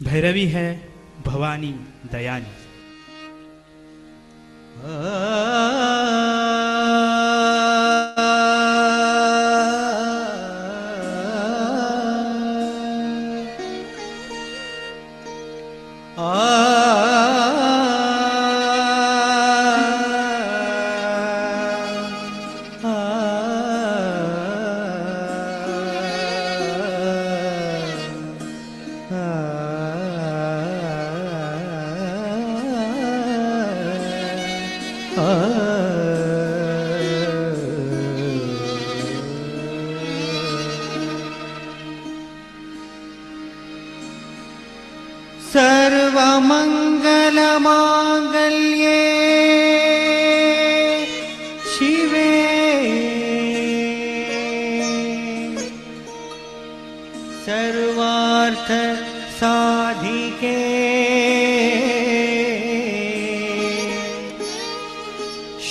भैरवी है भवानी दयानी। सर्वमङ्गलमाङ्गल्ये शिवे सर्वार्थसाधिके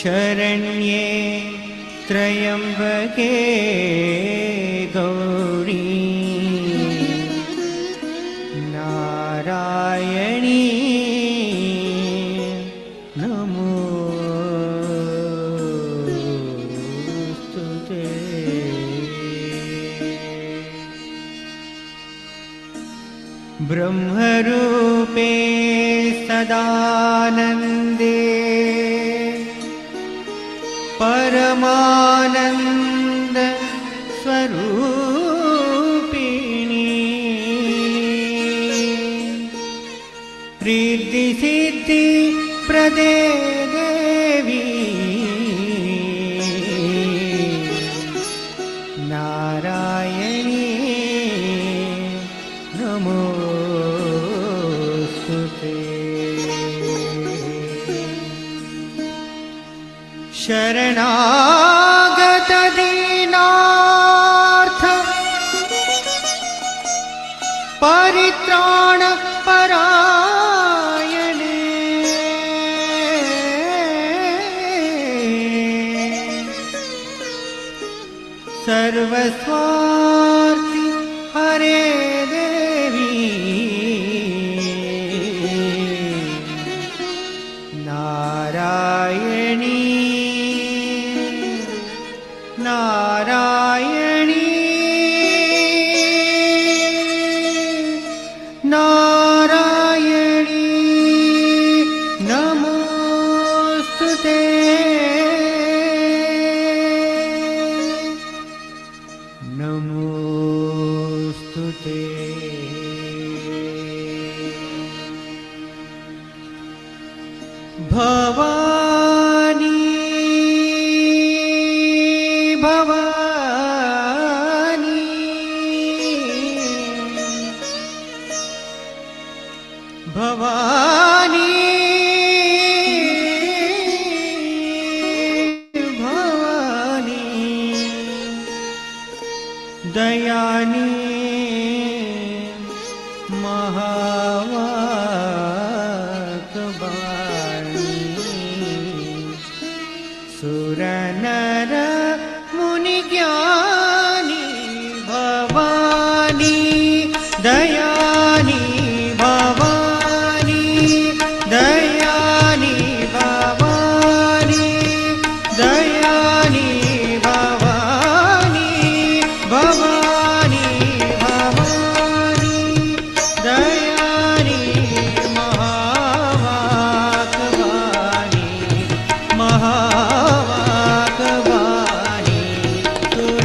शरण्ये त्र्यम्बके गौरी नारायणी नमोस्तुते। ब्रह्मरूपे सदानन्दे परमानन्द स्वरूपिणी रिद्धि सिद्धि प्रदे देवी नारायणी नमोस्तुते। शरणागत दीनार्थ परित्राण परायणे सर्वस्वार्थी हरे देवी नारायणी नारायणी नारायणी नमोस्तुते नमोस्तुते। भवानी भवानी भवानी भवानी दयानी महावाक्वाणी सुरनर मुनिज्ञानी भवानी दयानी भवानी दयानी भवानी दयानी भवानी भवानी भवानी दयानी महावाक्वाणी महावाक्वाणी सुर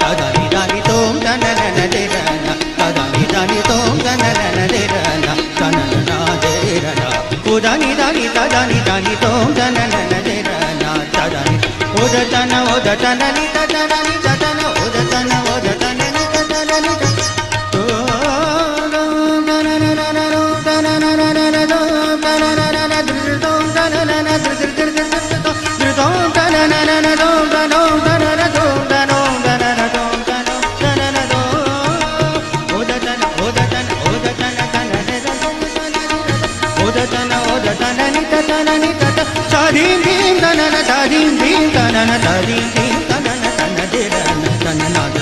tadani dani tom tanana derana tadani dani tom tanana derana tanana derana udani dani tadani dani tom tanana derana tadani udatana udatanani tadani tadana udatana udatanani tadani Tadim dim tanana tadim dim tanana tadim dim tanana tanana derana tanana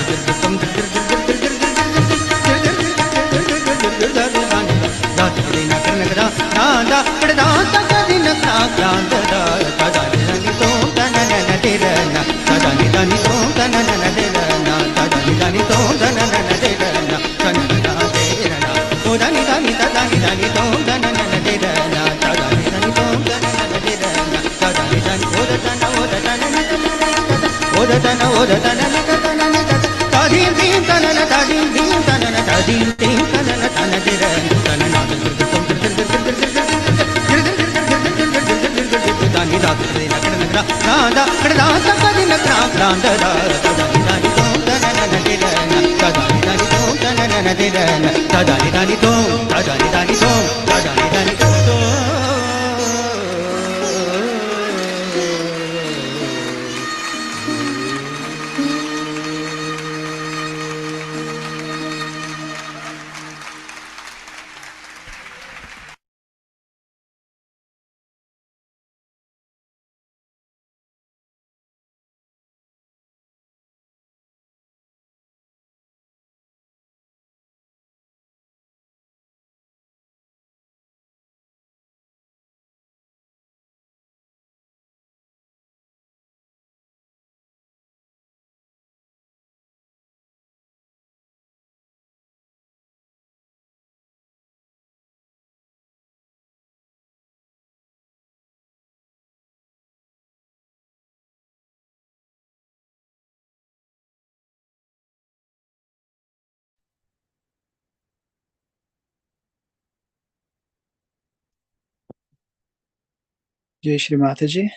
Jai Shri Mataji.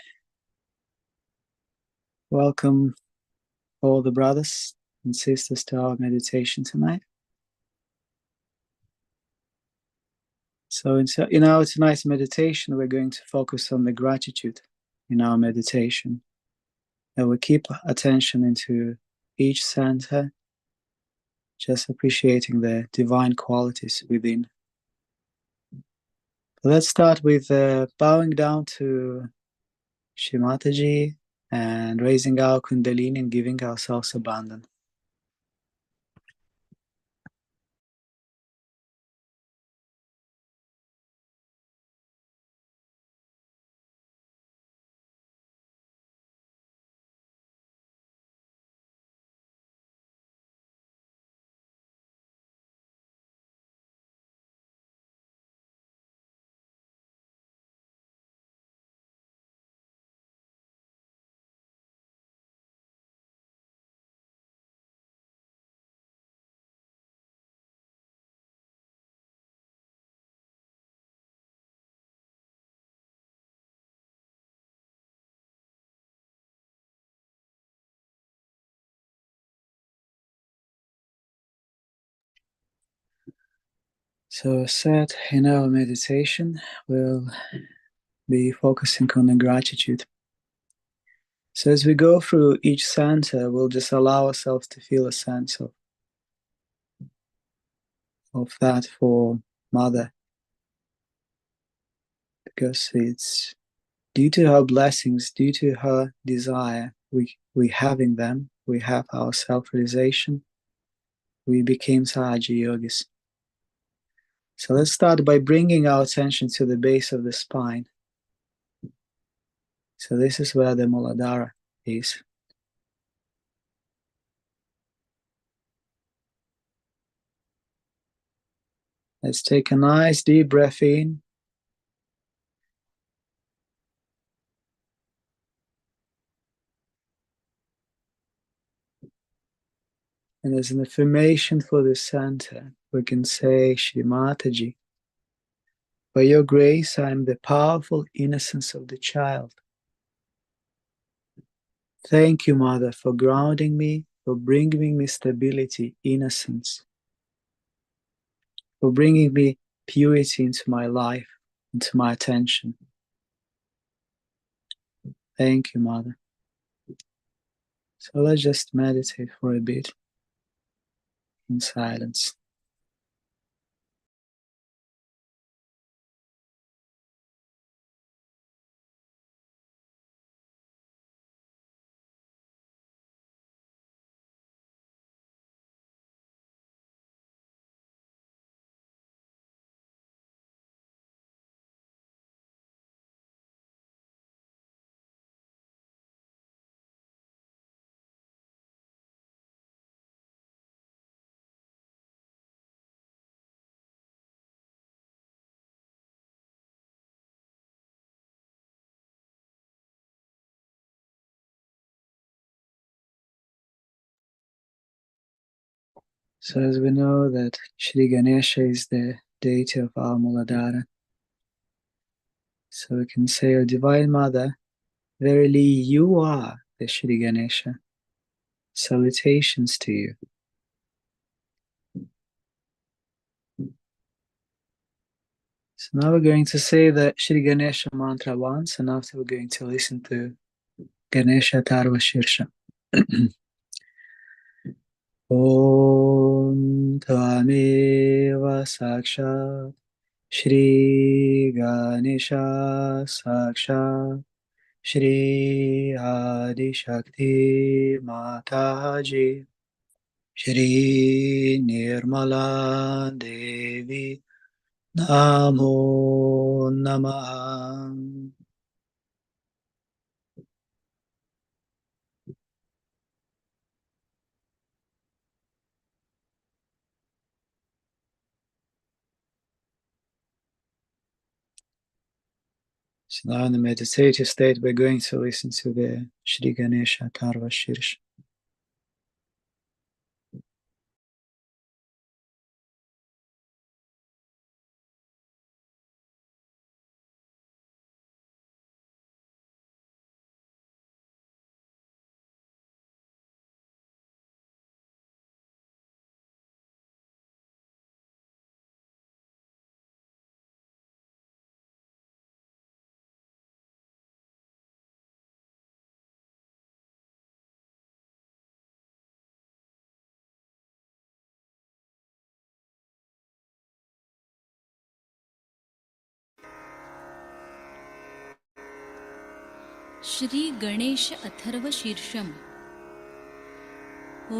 Welcome all the brothers and sisters to our meditation tonight. So in tonight's meditation, we're going to focus on the gratitude in our meditation. And we'll keep attention into each center, just appreciating the divine qualities within. Let's start with bowing down to Shri Mataji and raising our Kundalini and giving ourselves abandon. So set in our meditation, we'll be focusing on the gratitude. So as we go through each center, we'll just allow ourselves to feel a sense of that for Mother, because it's due to her blessings, due to her desire, we having them, we have our self-realization, we became Sahaja Yogis. So let's start by bringing our attention to the base of the spine. So this is where the Muladhara is. Let's take a nice deep breath in. And as an affirmation for the center, we can say, Shri Mataji, by your grace, I am the powerful innocence of the child. Thank you, Mother, for grounding me, for bringing me stability, innocence, for bringing me purity into my life, into my attention. Thank you, Mother. So let's just meditate for a bit in silence. So as we know that Shri Ganesha is the deity of our Muladhara, so we can say, O Divine Mother, verily you are the Shri Ganesha. Salutations to you. So now we're going to say the Shri Ganesha mantra once, and after we're going to listen to Ganesha Tarva Shirsha. Om Tvameva Sakshat Shri Ganesha Sakshat Shri Adi Shakti Mataji Shri Nirmala Devi Namo Namaha. So now in the meditative state, we're going to listen to the Shri Ganesha Tarva Shirsha. Shri Ganesh Atharva शीर्षम्। ॐ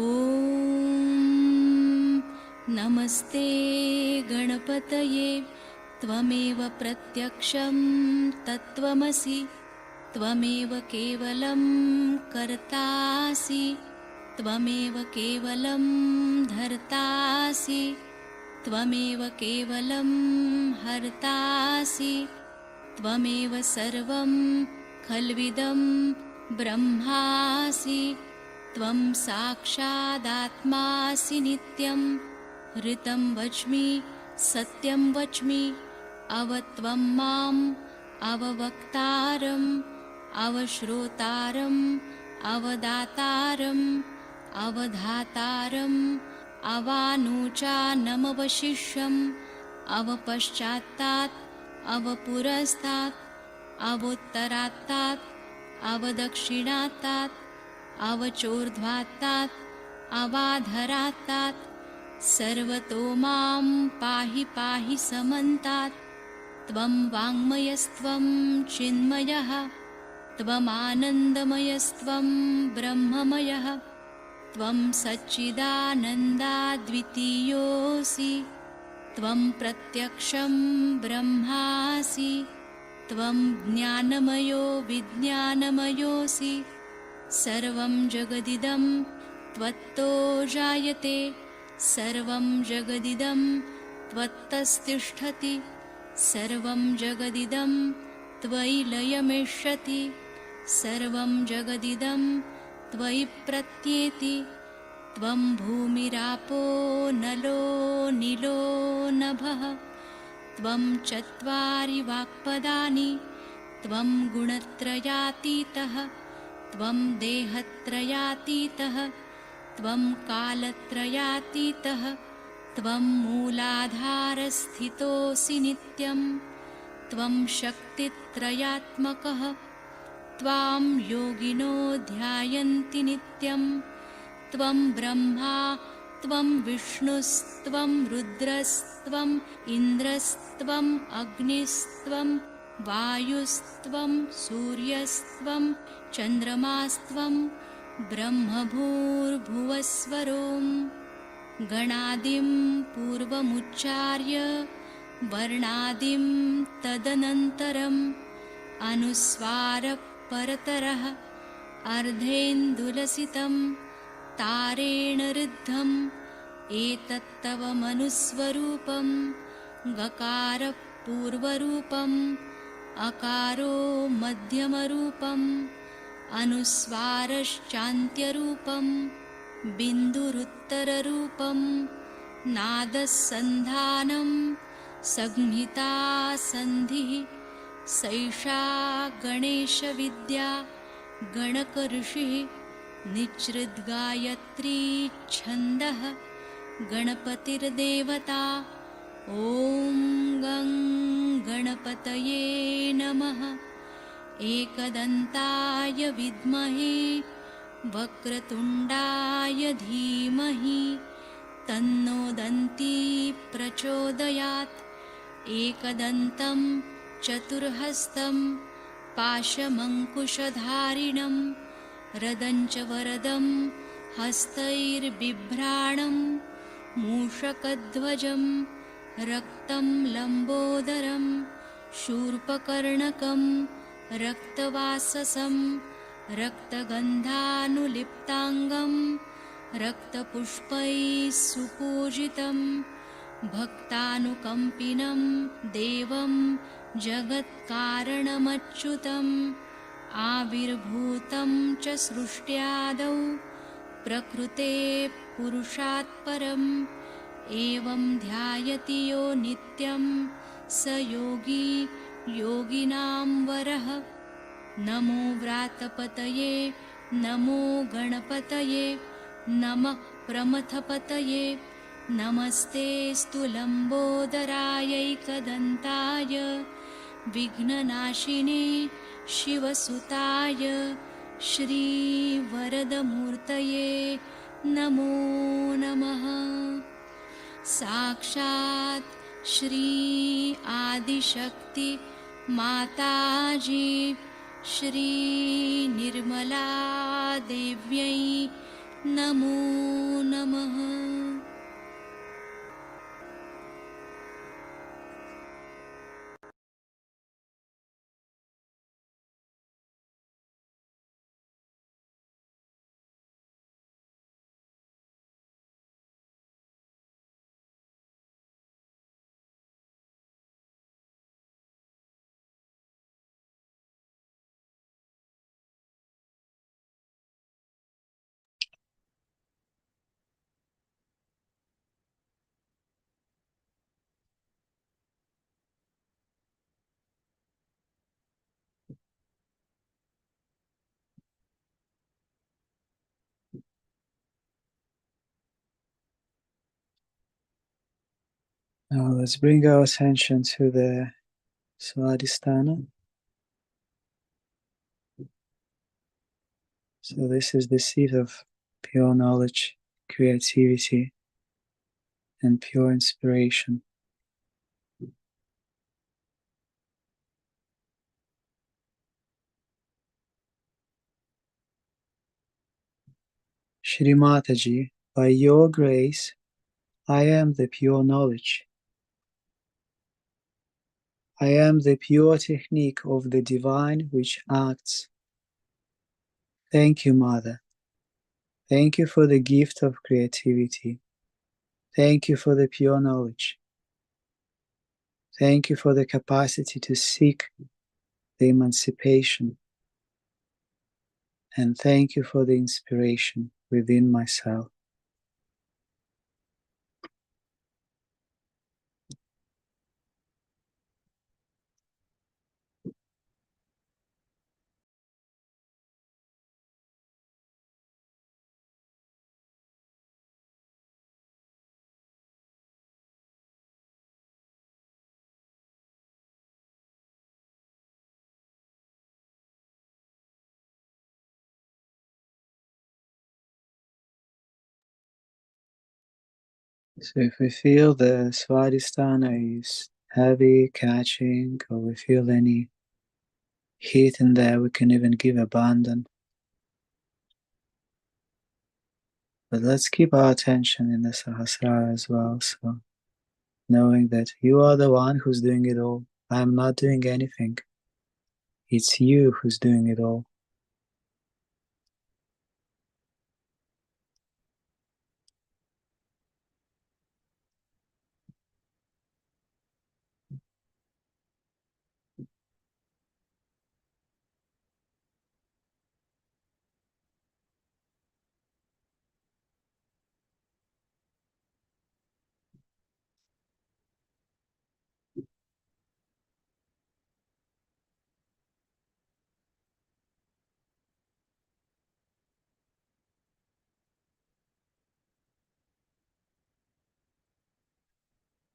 नमस्ते गणपतये त्वमेव प्रत्यक्षं तत्त्वमसि त्वमेव केवलं कर्तासि त्वमेव केवलं धर्तासि त्वमेव केवलं हर्तासि त्वमेव सर्वं खल्विदं ब्रह्मासि त्वं साक्षादात्मासि नित्यं ऋतं वच्मि सत्यं वच्मि अवत्वं माम् अववक्तारम् अवश्रोतारम् अवदातारम् अवधातारम् अवानुचानमवशिष्यम् अवपश्चात्तात् अवपुरस्तात् अवोत्तरात्तात् अवदक्षिणात्तात् अवचोर्ध्वात्तात् अवाधरात्तात् सर्वतो मां पाहि पाहि समन्तात् त्वं वाङ्मयस्त्वं चिन्मयः त्वमानन्दमयस्त्वं ब्रह्ममयः त्वं सच्चिदानन्दाद्वितीयोऽसि त्वं प्रत्यक्षं ब्रह्मासि त्वं ज्ञानमयो विज्ञानमयोऽसि सर्वं जगदिदं त्वत्तो जायते सर्वं जगदिदं त्वत्तस्तिष्ठति सर्वं जगदिदं त्वयि लयमेष्यति सर्वं जगदिदं त्वयि प्रत्येति त्वं भूमिरापो नलो नीलो नभः त्वं चत्वारि वाक्पदानि त्वं गुणत्रयातीतः त्वं देहत्रयातीतः त्वं कालत्रयातीतः त्वं मूलाधारस्थितोऽसि नित्यं त्वं शक्तित्रयात्मकः त्वां योगिनो ध्यायन्ति नित्यं त्वं ब्रह्मा त्वं विष्णुस्त्वं रुद्रस्त्वम् इन्द्रस्त्वम् अग्निस्त्वं वायुस्त्वं सूर्यस्त्वं चन्द्रमास्त्वं ब्रह्मभूर्भुवस्वरों गणादिं पूर्वमुच्चार्य वर्णादिं तदनन्तरम् अनुस्वारपरतरः अर्धेन्दुलसितं तारेण ऋद्धम् एतत्तव मनुस्वरूपं गकारः पूर्वरूपम् अकारो मध्यमरूपम् अनुस्वारश्चान्त्यरूपं बिन्दुरुत्तररूपं नादसन्धानं संहिता सन्धिः सैषा गणेशविद्या गणकऋषिः निच्छृद्गायत्री छन्दः गणपतिर्देवता ॐ गं गणपतये नमः एकदन्ताय विद्महे वक्रतुण्डाय धीमहि तन्नो दन्ती प्रचोदयात् एकदन्तं चतुर्हस्तं पाशमङ्कुशधारिणं रदञ्च वरदं हस्तैर्बिभ्राणं मूषकध्वजं रक्तं लम्बोदरं शूर्पकर्णकं रक्तवाससं रक्तगन्धानुलिप्ताङ्गं रक्तपुष्पैः सुपूजितं भक्तानुकम्पिनं देवं जगत्कारणमच्युतम् आविर्भूतं च सृष्ट्यादौ प्रकृते पुरुषात् परम् एवं ध्यायति यो नित्यं स योगी योगिनां वरः नमो व्रातपतये नमो गणपतये नमः प्रमथपतये नमस्ते लम्बोदरायैकदन्ताय विघ्ननाशिने शिवसुताय श्रीवरदमूर्तये नमो नमः। साक्षात् श्री आदिशक्ति माताजी श्रीनिर्मलादेव्यै नमो नमः। Now let's bring our attention to the Svadhisthana. So this is the seat of pure knowledge, creativity, and pure inspiration. Shri Mataji, by your grace, I am the pure knowledge. I am the pure technique of the divine which acts. Thank you, Mother. Thank you for the gift of creativity. Thank you for the pure knowledge. Thank you for the capacity to seek the emancipation. And thank you for the inspiration within myself. So if we feel the Svadhisthana is heavy, catching, or we feel any heat in there, we can even give abandon. But let's keep our attention in the Sahasrara as well. So knowing that you are the one who's doing it all. I'm not doing anything. It's you who's doing it all.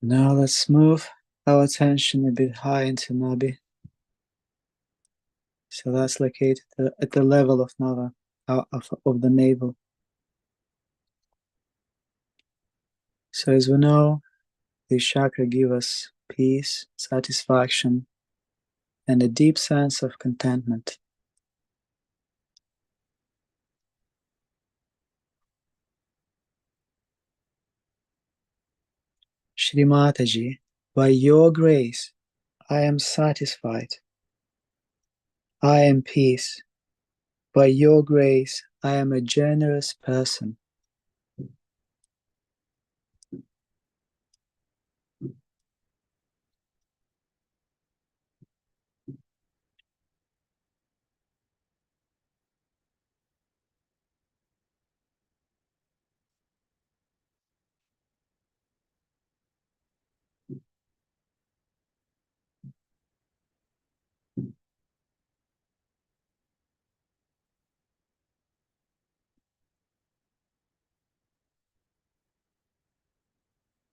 Now let's move our attention a bit high into Nabi. So that's located at the level of Nava, of the navel. So as we know, this chakra gives us peace, satisfaction, and a deep sense of contentment. Shri Mataji, by your grace, I am satisfied. I am peace. By your grace, I am a generous person.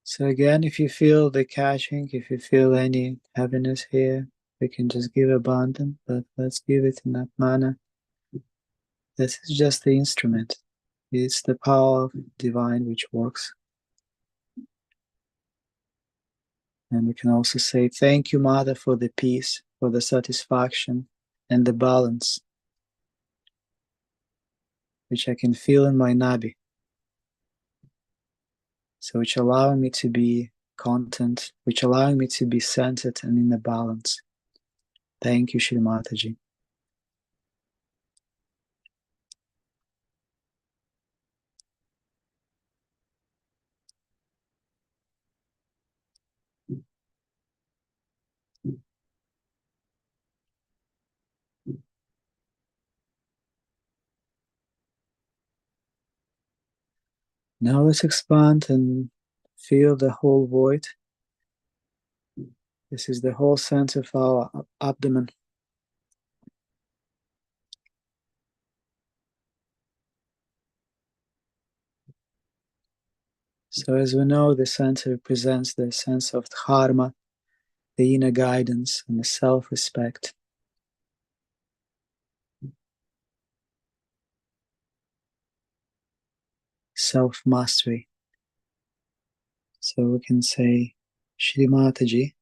So again, if you feel the catching, if you feel any heaviness here, we can just give abandon, but let's give it in that manner. This is just the instrument. It's the power of divine which works. And we can also say, thank you, Mother, for the peace, for the satisfaction, and the balance, which I can feel in my nabi. So which allowing me to be content, which allowing me to be centered and in the balance. Thank you, Shri Mataji. Now let's expand and feel the whole void. This is the whole center of our abdomen. So as we know, the center represents the sense of dharma, the inner guidance, and the self-respect. Self-mastery. So we can say, Shri Mataji,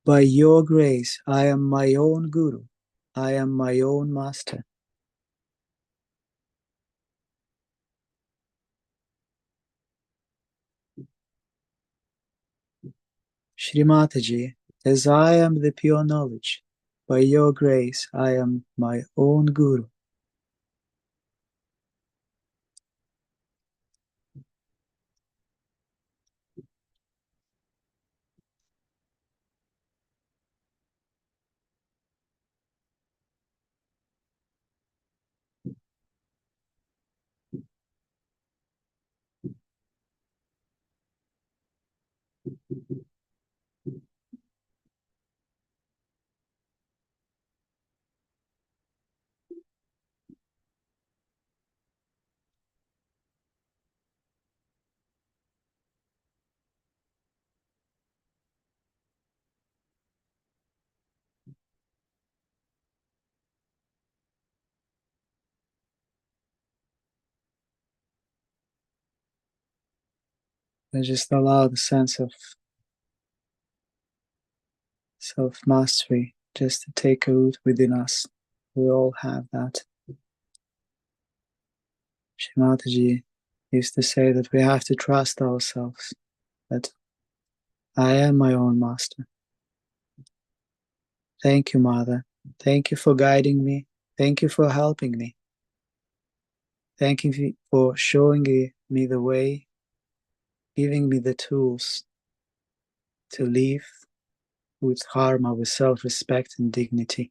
by your grace, I am my own guru. I am my own master. Shri Mataji, as I am the pure knowledge, by your grace, I am my own guru. And just allow the sense of self-mastery just to take a root within us. We all have that. Shri Mataji used to say that we have to trust ourselves, that I am my own master. Thank you, Mother. Thank you for guiding me. Thank you for helping me. Thank you for showing me the way, giving me the tools to live with dharma, with self-respect and dignity.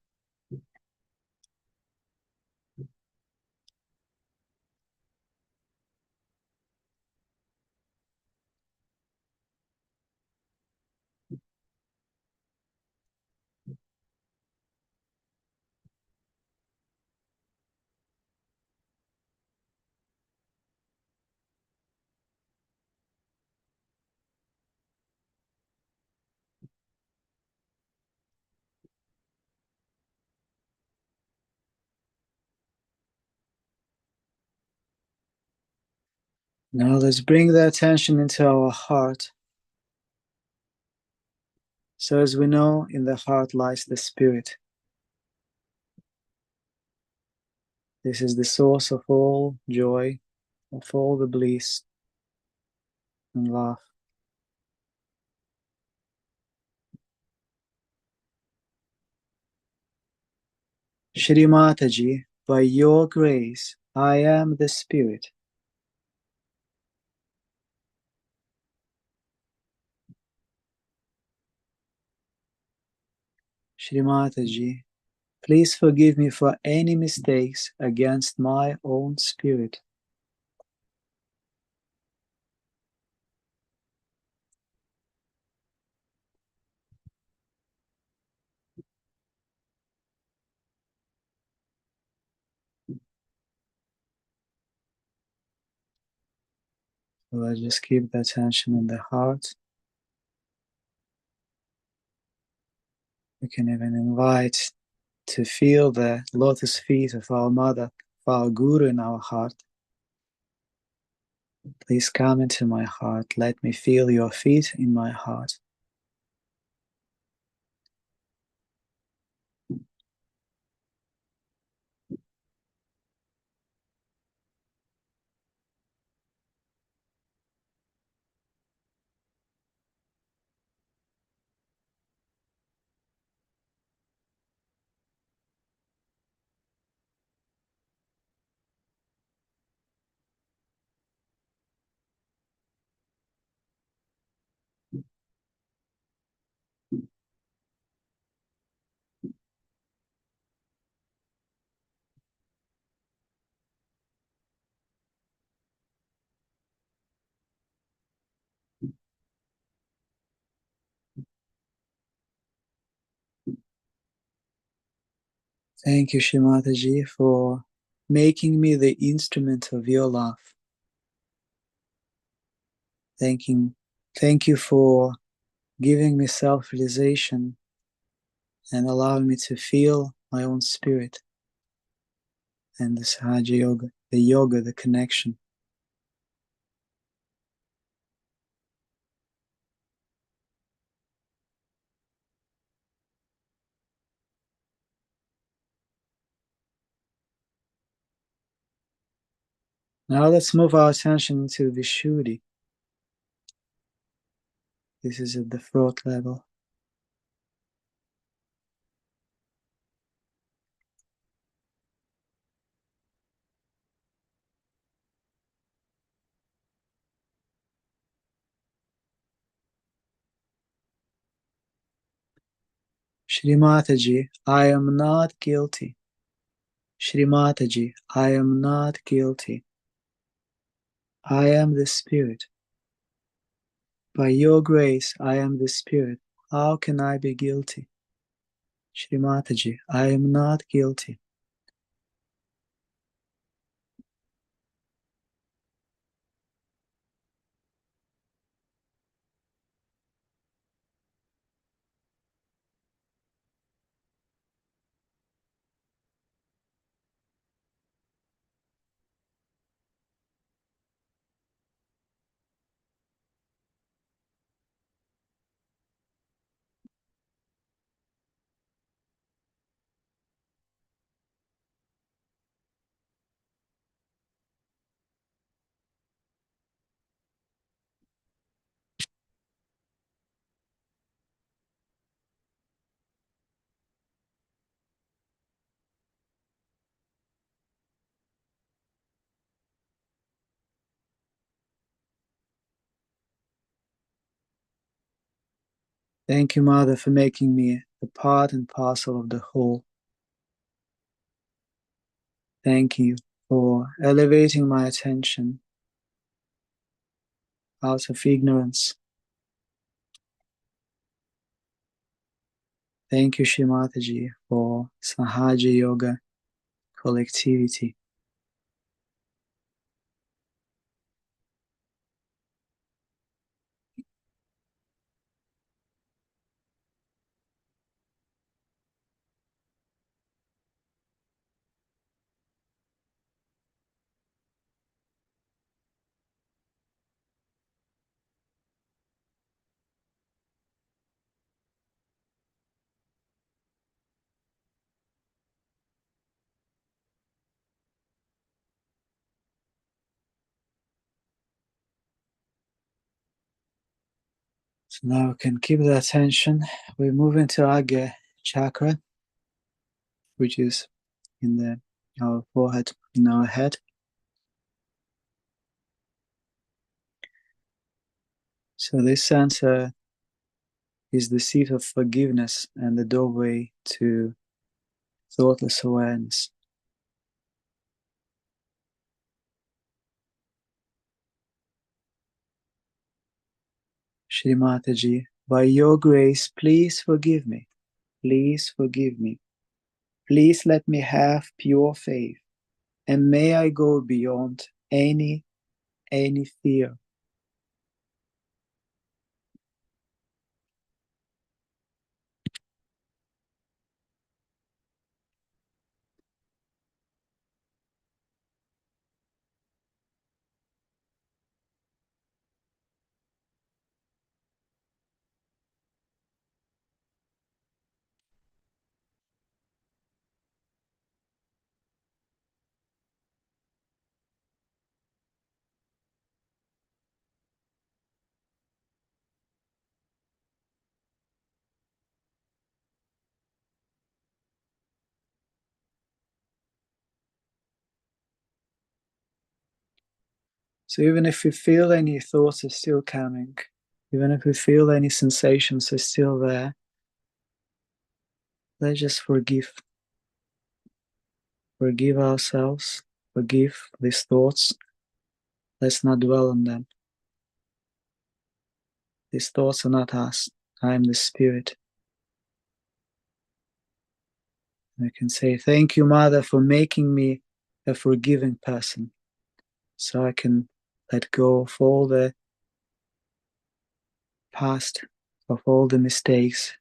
Now let's bring the attention into our heart. So as we know, in the heart lies the spirit. This is the source of all joy, of all the bliss and love. Shri Mataji, by your grace, I am the spirit. Shri Mataji, please forgive me for any mistakes against my own spirit. So let's just keep the attention in the heart. We can even invite to feel the lotus feet of our mother, of our guru in our heart. Please come into my heart. Let me feel your feet in my heart. Thank you, Shri Mataji, for making me the instrument of your love. Thank you for giving me self-realization and allowing me to feel my own spirit and the Sahaja Yoga, the connection. Now let's move our attention to Vishuddhi. This is at the throat level. Shri Mataji, I am not guilty. Shri Mataji, I am not guilty. I am the Spirit. By your grace, I am the Spirit. How can I be guilty? Shri Mataji, I am not guilty. Thank you, Mother, for making me a part and parcel of the whole. Thank you for elevating my attention out of ignorance. Thank you, Shri Mataji, for Sahaja Yoga collectivity. So now we can keep the attention. We move into Agya chakra, which is in our forehead, in our head. So this center is the seat of forgiveness and the doorway to thoughtless awareness. Shri Mataji, by your grace, please forgive me. Please forgive me. Please let me have pure faith, and may I go beyond any fear. So even if we feel any thoughts are still coming, even if we feel any sensations are still there, let's just forgive. Forgive ourselves, forgive these thoughts. Let's not dwell on them. These thoughts are not us. I am the Spirit. I can say, thank you, Mother, for making me a forgiving person, so I can let go of all the past, of all the mistakes,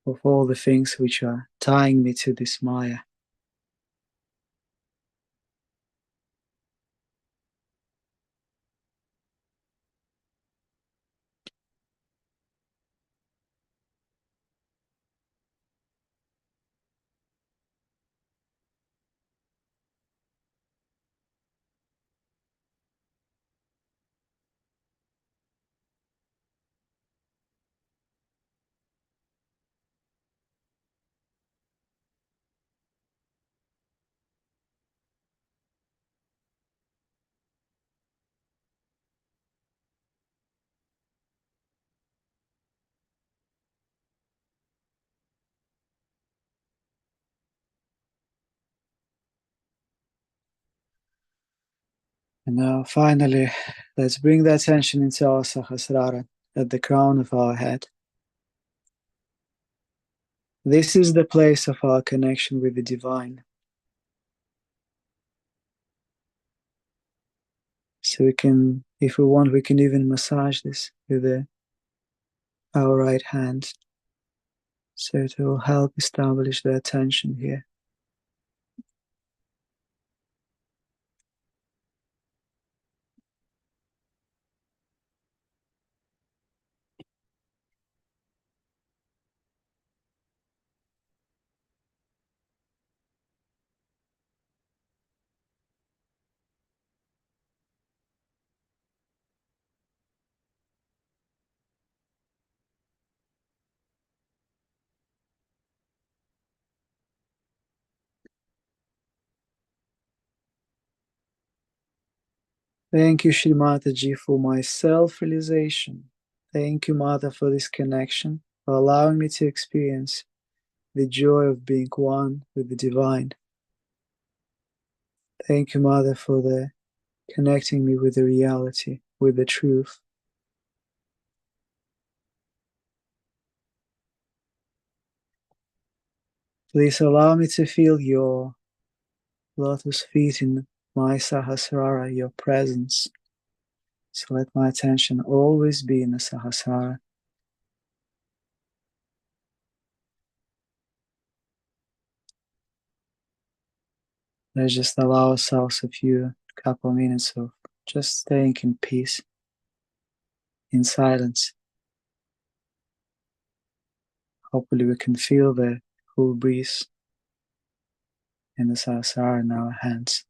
of all the things which are tying me to this Maya. And now, finally, let's bring the attention into our Sahasrara at the crown of our head. This is the place of our connection with the divine. So we can, if we want, we can even massage this with our right hand. So it will help establish the attention here. Thank you, Shri Mataji, for my self-realization. Thank you, Mata, for this connection, for allowing me to experience the joy of being one with the divine. Thank you, Mother, for the connecting me with the reality, with the truth. Please allow me to feel your lotus feet in my Sahasrara, your presence. So let my attention always be in the Sahasrara. Let's just allow ourselves a couple minutes of just staying in peace, in silence. Hopefully we can feel the cool breeze in the Sahasrara in our hands.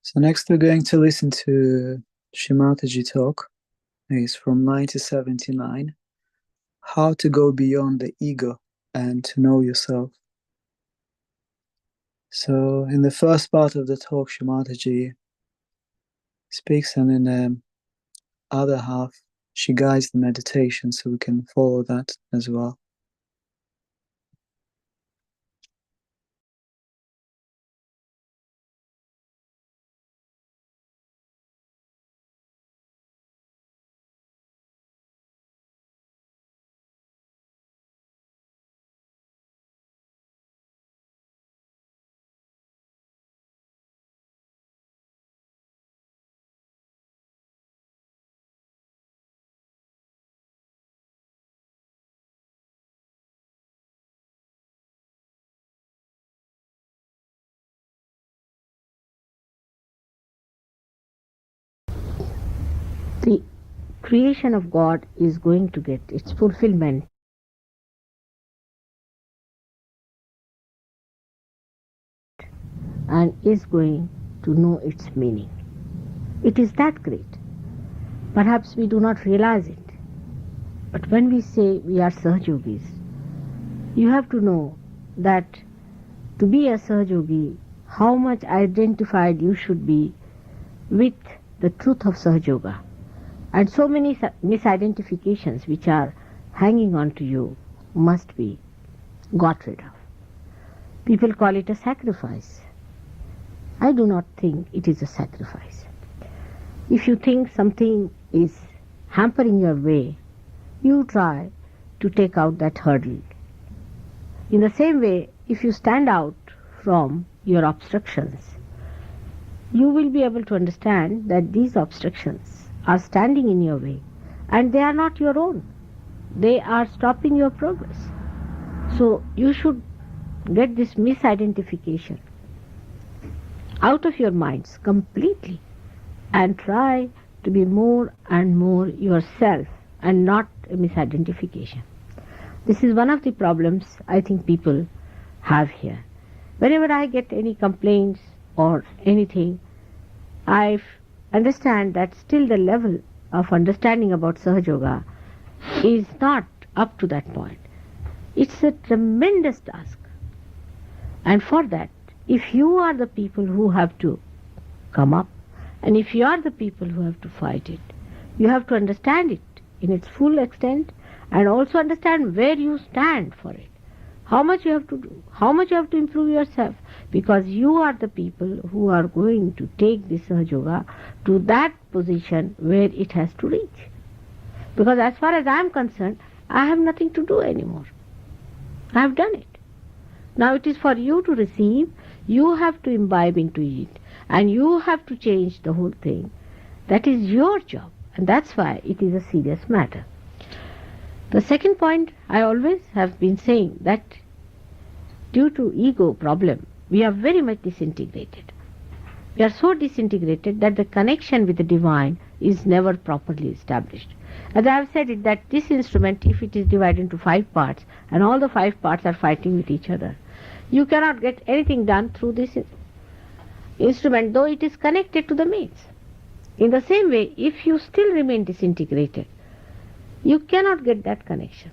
So next we're going to listen to Shimataji talk. It's from 1979. How to go beyond the ego and to know yourself. So in the first part of the talk, Shimataji speaks, and in the other half, she guides the meditation, so we can follow that as well. The creation of God is going to get its fulfillment and is going to know its meaning. It is that great. Perhaps we do not realize it. But when we say we are Sahajogis, you have to know that to be a Sahajogi, how much identified you should be with the truth of Sahajoga. And so many misidentifications which are hanging on to you must be got rid of. People call it a sacrifice. I do not think it is a sacrifice. If you think something is hampering your way, you try to take out that hurdle. In the same way, if you stand out from your obstructions, you will be able to understand that these obstructions are standing in your way and they are not your own. They are stopping your progress. So you should get this misidentification out of your minds completely and try to be more and more yourself and not a misidentification. This is one of the problems I think people have here. Whenever I get any complaints or anything, I understand that still the level of understanding about Sahajoga is not up to that point. It's a tremendous task. And for that, if you are the people who have to come up, and if you are the people who have to fight it, you have to understand it in its full extent and also understand where you stand for it. How much you have to do, how much you have to improve yourself, because you are the people who are going to take this Sahajoga to that position where it has to reach. Because as far as I am concerned, I have nothing to do anymore. I have done it. Now it is for you to receive, you have to imbibe into it, and you have to change the whole thing. That is your job, and that's why it is a serious matter. The second point, I always have been saying that due to ego problem, we are very much disintegrated. We are so disintegrated that the connection with the divine is never properly established. As I have said it, that this instrument, if it is divided into 5 parts, and all the 5 parts are fighting with each other, you cannot get anything done through this instrument, though it is connected to the mains. In the same way, if you still remain disintegrated, you cannot get that connection.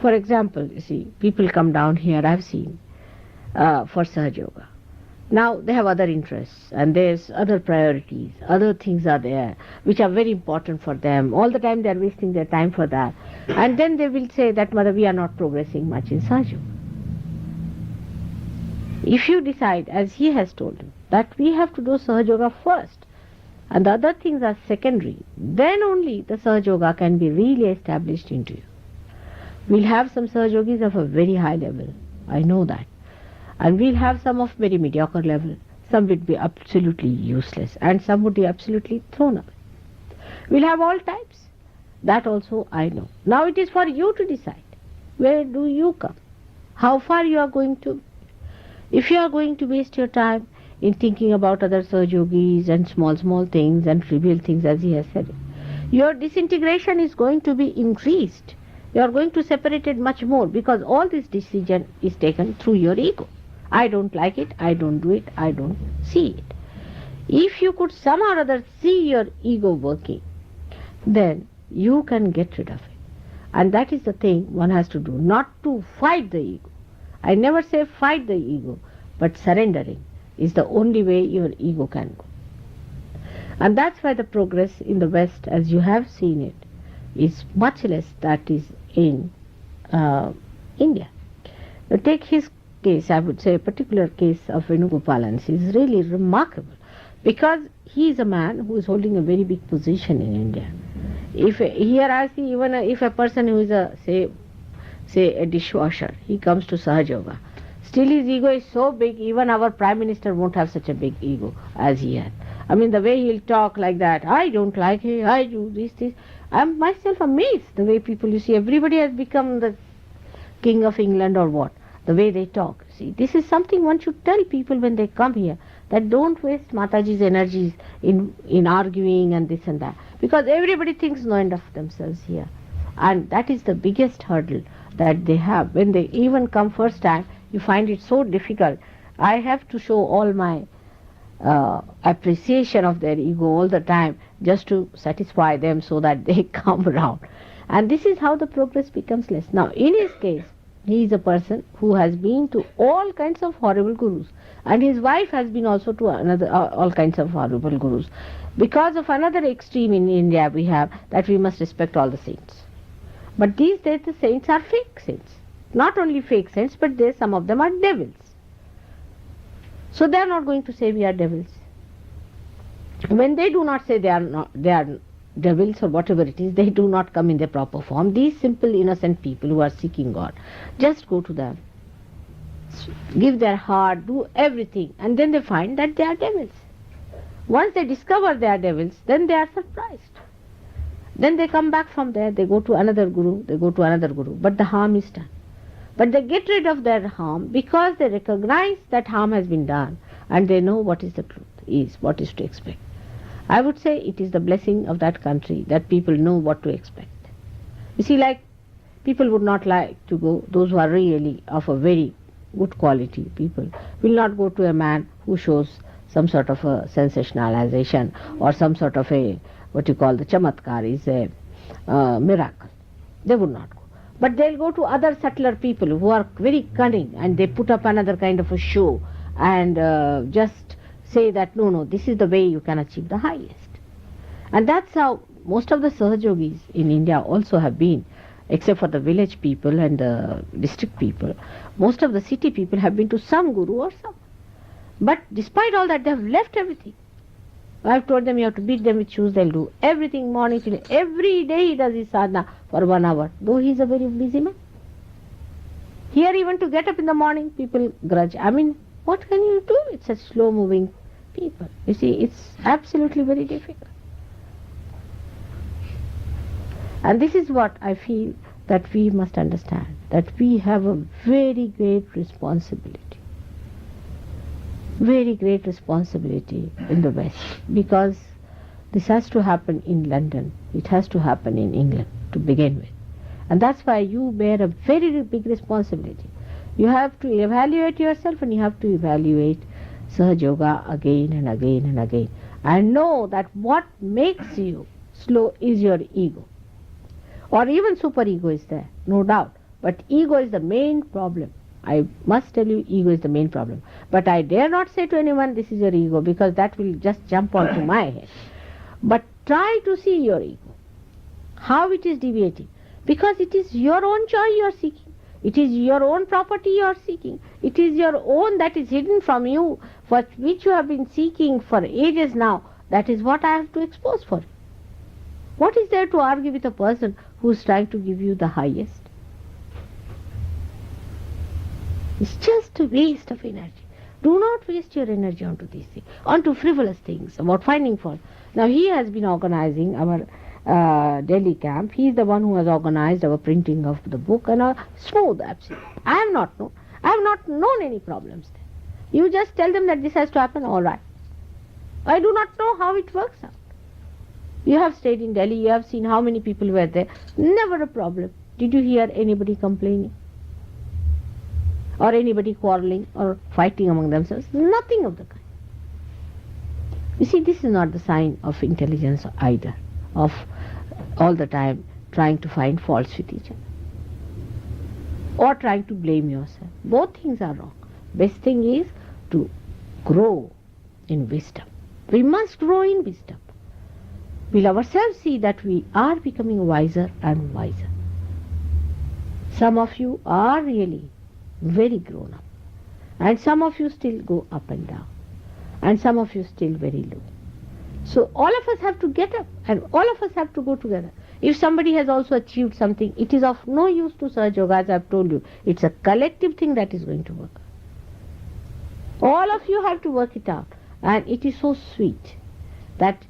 For example, you see, people come down here, I have seen, for Sahajoga. Now they have other interests and there's other priorities, other things are there which are very important for them. All the time they are wasting their time for that. And then they will say that, Mother, we are not progressing much in Sahajoga. If you decide, as he has told you, that we have to do Sahajoga first and the other things are secondary, then only the Sahajoga can be really established into you. We'll have some Sahajogis of a very high level, I know that. And we'll have some of very mediocre level. Some would be absolutely useless and some would be absolutely thrown away. We'll have all types. That also I know. Now it is for you to decide. Where do you come? How far you are going to? If you are going to waste your time in thinking about other Sahajogis and small things and trivial things, as he has said, your disintegration is going to be increased. You are going to separate it much more because all this decision is taken through your ego. I don't like it, I don't do it, I don't see it. If you could somehow or other see your ego working, then you can get rid of it. And that is the thing one has to do, not to fight the ego. I never say fight the ego, but surrendering is the only way your ego can go. And that's why the progress in the West, as you have seen it, is much less that is in India. Now take his case, I would say a particular case of Venugopalan is really remarkable, because he is a man who is holding a very big position in India. If here I see even if a person who is a say a dishwasher, he comes to Sahaja Yoga, still his ego is so big, even our Prime Minister won't have such a big ego as he has. I mean, the way he'll talk like that, I don't like it, I do this. I'm myself amazed the way people, you see, everybody has become the King of England or what, the way they talk. See, this is something one should tell people when they come here, that don't waste Mataji's energies in arguing and this and that, because everybody thinks no end of themselves here. And that is the biggest hurdle that they have. When they even come first time, you find it so difficult. I have to show all my appreciation of their ego all the time, just to satisfy them so that they come around. And this is how the progress becomes less. Now, in his case, he is a person who has been to all kinds of horrible gurus, and his wife has been also to all kinds of horrible gurus. Because of another extreme in India we have, that we must respect all the saints. But these days the saints are fake saints. Not only fake saints, but some of them are devils. So they are not going to say we are devils. When they do not say they are devils or whatever it is, they do not come in their proper form. These simple innocent people who are seeking God, just go to them, give their heart, do everything, and then they find that they are devils. Once they discover they are devils, then they are surprised. Then they come back from there, they go to another guru, but the harm is done. But they get rid of their harm because they recognize that harm has been done, and they know what is the truth, what is to expect. I would say it is the blessing of that country that people know what to expect. You see, like, people would not like to go, those who are really of a very good quality, people will not go to a man who shows some sort of a sensationalization or some sort of a, what you call the chamatkar, is a miracle. They would not go. But they'll go to other subtler people who are very cunning, and they put up another kind of a show and just say that no, this is the way you can achieve the highest. And that's how most of the Sahajogis in India also have been, except for the village people and the district people. Most of the city people have been to some guru or some. But despite all that, they have left everything. I've told them you have to beat them with shoes, they'll do everything morning till every day he does his sadhana for 1 hour, though he's a very busy man. Here even to get up in the morning, people grudge. I mean, what can you do with such slow moving people? You see, it's absolutely very difficult. And this is what I feel that we must understand, that we have a very great responsibility. Very great responsibility in the West, because this has to happen in London, it has to happen in England to begin with. And that's why you bear a very big responsibility. You have to evaluate yourself, and you have to evaluate Sahaja Yoga again and again and again, and know that what makes you slow is your ego. Or even super ego is there, no doubt, but ego is the main problem. I must tell you, ego is the main problem. But I dare not say to anyone, this is your ego, because that will just jump onto my head. But try to see your ego, how it is deviating, because it is your own joy you are seeking. It is your own property you are seeking. It is your own that is hidden from you, for which you have been seeking for ages now. That is what I have to expose for you. What is there to argue with a person who is trying to give you the highest? It's just a waste of energy. Do not waste your energy onto these things, onto frivolous things, about finding fault. Now he has been organizing our Delhi camp. He is the one who has organized our printing of the book, and smooth, absolutely. I have not known any problems there. You just tell them that this has to happen, all right. I do not know how it works out. You have stayed in Delhi, you have seen how many people were there. Never a problem. Did you hear anybody complaining? Or anybody quarreling or fighting among themselves? Nothing of the kind. You see, this is not the sign of intelligence either, of all the time trying to find faults with each other or trying to blame yourself. Both things are wrong. Best thing is to grow in wisdom. We must grow in wisdom. We'll ourselves see that we are becoming wiser and wiser. Some of you are really very grown up, and some of you still go up and down, and some of you still very low. So all of us have to get up, and all of us have to go together. If somebody has also achieved something, it is of no use to Sahaja Yoga, as I have told you. It's a collective thing that is going to work. All of you have to work it out. And it is so sweet that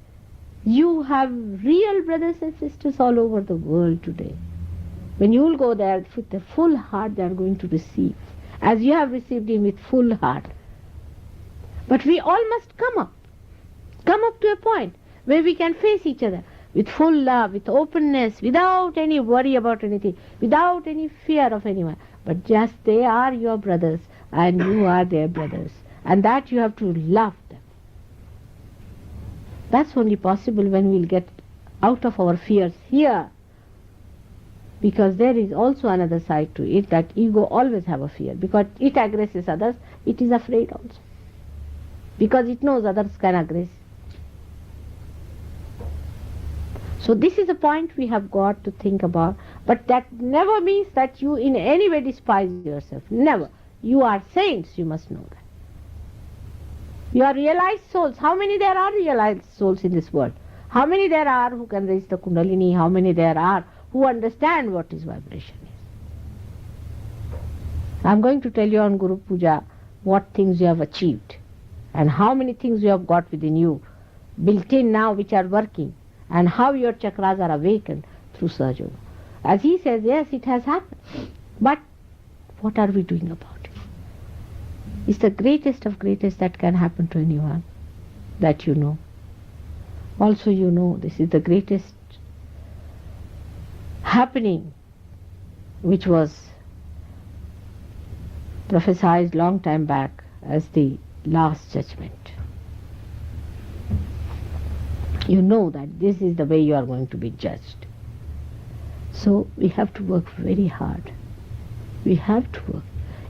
you have real brothers and sisters all over the world today. When you will go there with the full heart, they are going to receive, as you have received him with full heart. But we all must come up to a point where we can face each other with full love, with openness, without any worry about anything, without any fear of anyone. But just they are your brothers and you are their brothers, and that you have to love them. That's only possible when we'll get out of our fears here. Because there is also another side to it, that ego always have a fear. Because it aggresses others, it is afraid also. Because it knows others can aggress. So this is a point we have got to think about. But that never means that you in any way despise yourself. Never. You are saints, you must know that. You are realized souls. How many there are realized souls in this world? How many there are who can raise the Kundalini? How many there are who understand what is vibration is? I am going to tell you on Guru Puja what things you have achieved and how many things you have got within you, built in now, which are working, and how your chakras are awakened through Sahaja Yoga. As he says, yes, it has happened. But what are we doing about it? It's the greatest of greatest that can happen to anyone that you know. Also you know this is the greatest happening which was prophesied long time back as the last judgment. You know that this is the way you are going to be judged. So we have to work very hard. We have to work.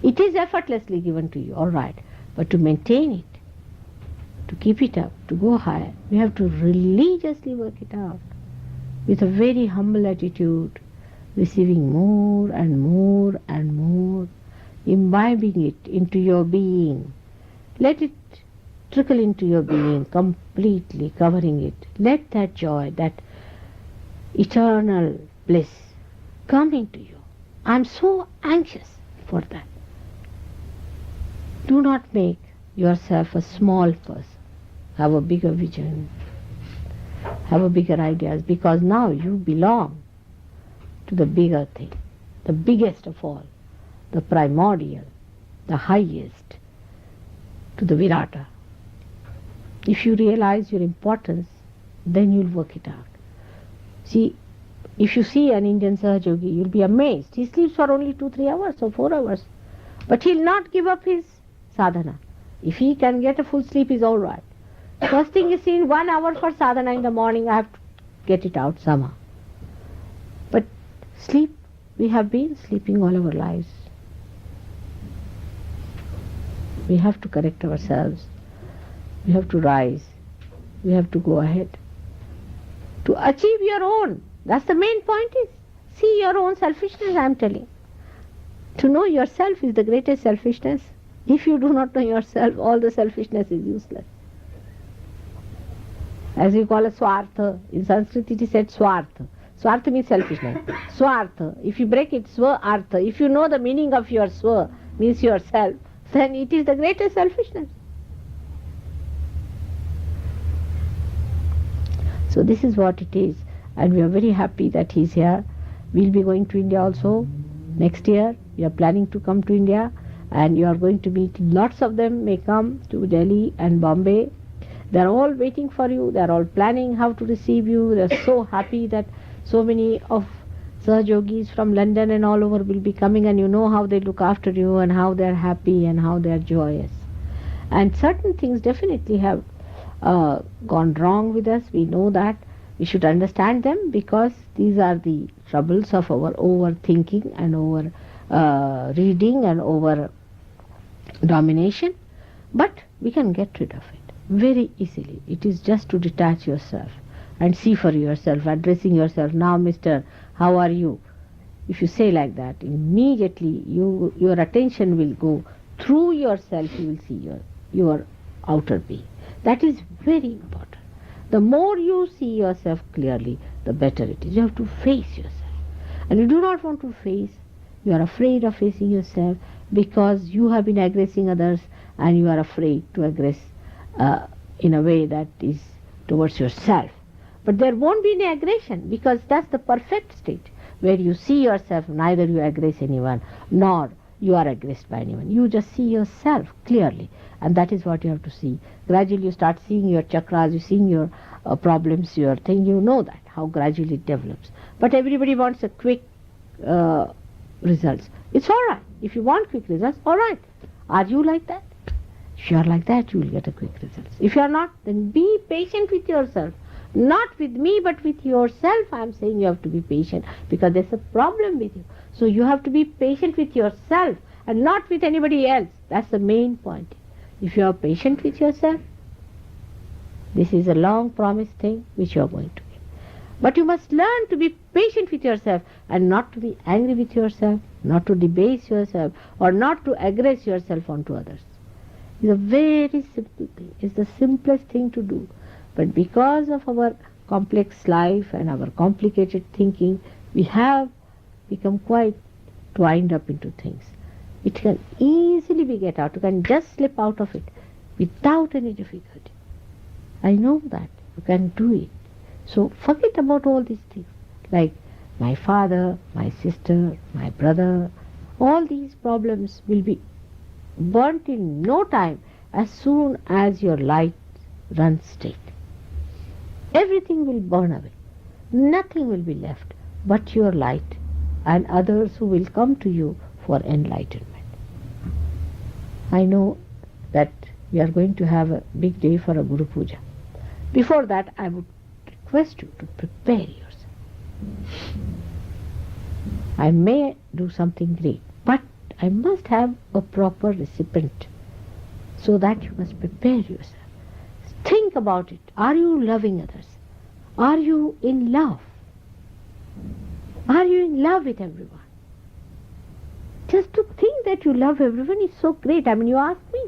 It is effortlessly given to you, all right, but to maintain it, to keep it up, to go higher, we have to religiously work it out with a very humble attitude, receiving more and more and more, imbibing it into your being. Let it trickle into your being, completely covering it. Let that joy, that eternal bliss come into you. I am so anxious for that. Do not make yourself a small person. Have a bigger vision. Have a bigger ideas, because now you belong to the bigger thing, the biggest of all, the primordial, the highest, to the Virata. If you realize your importance, then you'll work it out. See, if you see an Indian Sahaja Yogi, you'll be amazed. He sleeps for only 2-3 hours or 4 hours. But he'll not give up his sadhana. If he can get a full sleep, is all right. First thing is in 1 hour for sadhana in the morning, I have to get it out somehow. But sleep, we have been sleeping all our lives. We have to correct ourselves. We have to rise. We have to go ahead. To achieve your own. That's the main point is. See your own selfishness, I am telling. To know yourself is the greatest selfishness. If you do not know yourself, all the selfishness is useless. As we call it swartha. In Sanskrit it is said swartha. Swartha means selfishness. Swartha. If you break it, swa-artha. If you know the meaning of your swa, means yourself, then it is the greatest selfishness. So this is what it is. And we are very happy that he is here. We will be going to India also next year. We are planning to come to India. And you are going to meet lots of them may come to Delhi and Bombay. They are all waiting for you. They are all planning how to receive you. They are so happy that so many of Sahaja Yogis from London and all over will be coming, and you know how they look after you and how they are happy and how they are joyous. And certain things definitely have gone wrong with us. We know that. We should understand them, because these are the troubles of our overthinking and over reading and over domination. But we can get rid of it very easily. It is just to detach yourself and see for yourself, addressing yourself. Now, Mr. How are you? If you say like that, immediately your attention will go through yourself. You will see your outer being. That is very important. The more you see yourself clearly, the better it is. You have to face yourself. And you do not want to face. You are afraid of facing yourself because you have been aggressing others, and you are afraid to aggress in a way that is towards yourself. But there won't be any aggression, because that's the perfect state where you see yourself, neither you aggress anyone nor you are aggressed by anyone. You just see yourself clearly, and that is what you have to see. Gradually you start seeing your chakras, you seeing your problems, your thing. You know that, how gradually it develops. But everybody wants a quick results. It's all right. If you want quick results, all right. Are you like that? If you are like that, you will get a quick results. If you are not, then be patient with yourself. Not with me, but with yourself. I am saying you have to be patient, because there's a problem with you. So you have to be patient with yourself and not with anybody else. That's the main point. If you are patient with yourself, this is a long promised thing which you are going to get. But you must learn to be patient with yourself and not to be angry with yourself, not to debase yourself, or not to aggress yourself onto others. It's a very simple thing. It's the simplest thing to do. But because of our complex life and our complicated thinking, we have become quite twined up into things. It can easily be get out. You can just slip out of it without any difficulty. I know that. You can do it. So forget about all these things. Like my father, my sister, my brother, all these problems will be burnt in no time as soon as your light runs straight. Everything will burn away. Nothing will be left but your light and others who will come to you for enlightenment. I know that we are going to have a big day for a Guru Puja. Before that, I would request you to prepare yourself. I may do something great, but I must have a proper recipient, so that you must prepare yourself. Think about it. Are you loving others? Are you in love? Are you in love with everyone? Just to think that you love everyone is so great. I mean, you ask me.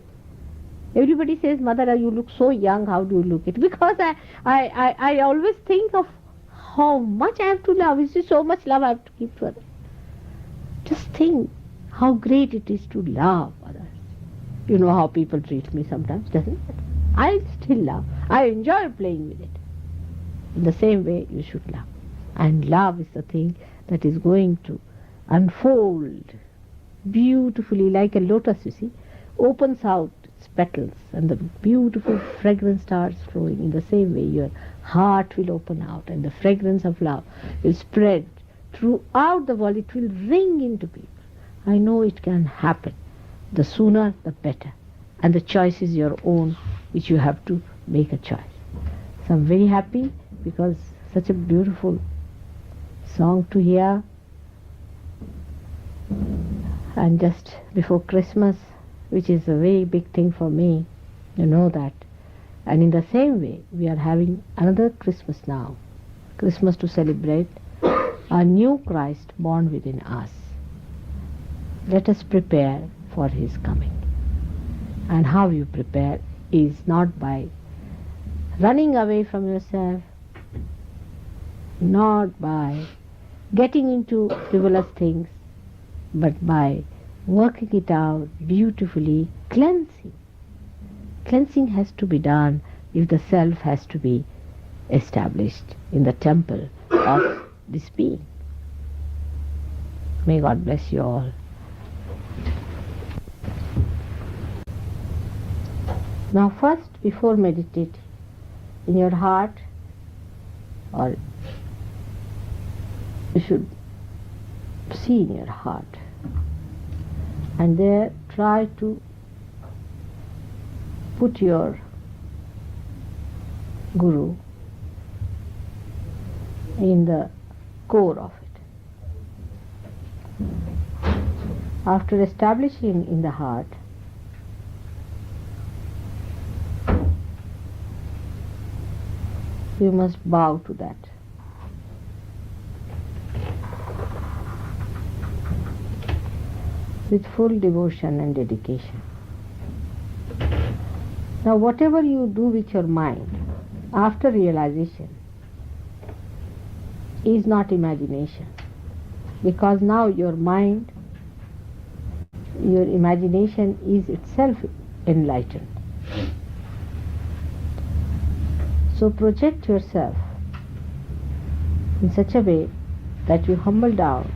Everybody says, Mother, you look so young. How do you look it? Because I always think of how much I have to love. Is there so much love I have to give to others? Just think how great it is to love others. You know how people treat me sometimes, doesn't it? I still love. I enjoy playing with it. In the same way, you should love. And love is the thing that is going to unfold beautifully, like a lotus, you see, opens out its petals and the beautiful fragrance starts flowing. In the same way, your heart will open out and the fragrance of love will spread throughout the world. It will ring into people. I know it can happen. The sooner, the better. And the choice is your own, which you have to make a choice. So I'm very happy because such a beautiful song to hear. And just before Christmas, which is a very big thing for me, you know that. And in the same way, we are having another Christmas now. Christmas to celebrate a new Christ born within us. Let us prepare for his coming. And how you prepare is not by running away from yourself, not by getting into frivolous things, but by working it out beautifully, cleansing. Cleansing has to be done if the self has to be established in the temple of this being. May God bless you all. Now first, before meditating, in your heart, or you should see in your heart, and there try to put your Guru in the core of it. After establishing in the heart, you must bow to that. With full devotion and dedication. Now whatever you do with your mind after realization is not imagination, because now your mind, your imagination is itself enlightened. So project yourself in such a way that you humble down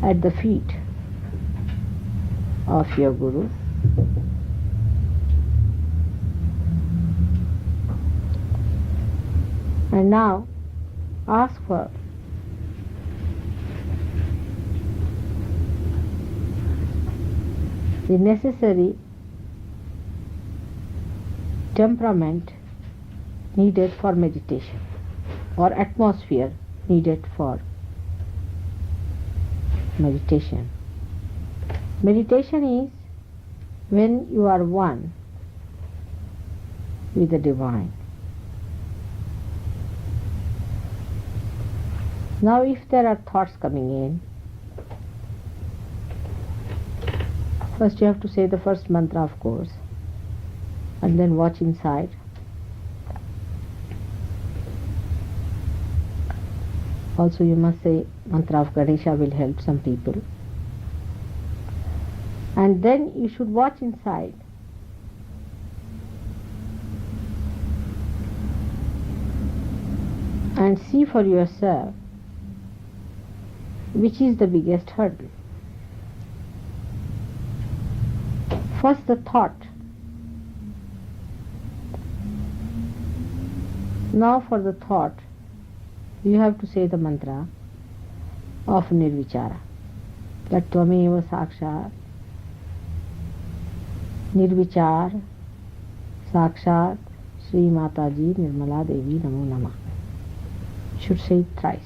at the feet of your Guru. And now ask for the necessary temperament needed for meditation, or atmosphere needed for meditation. Meditation is when you are one with the divine. Now if there are thoughts coming in, first you have to say the first mantra, of course, and then watch inside. Also you must say mantra of Ganesha, will help some people. And then you should watch inside. And see for yourself which is the biggest hurdle. First the thought. Now for the thought, you have to say the mantra of Nirvichara. That Tvameva Sakshat, Nirvichar, Sakshat, Sri Mataji Nirmala Devi Namo Namah. Should say it thrice.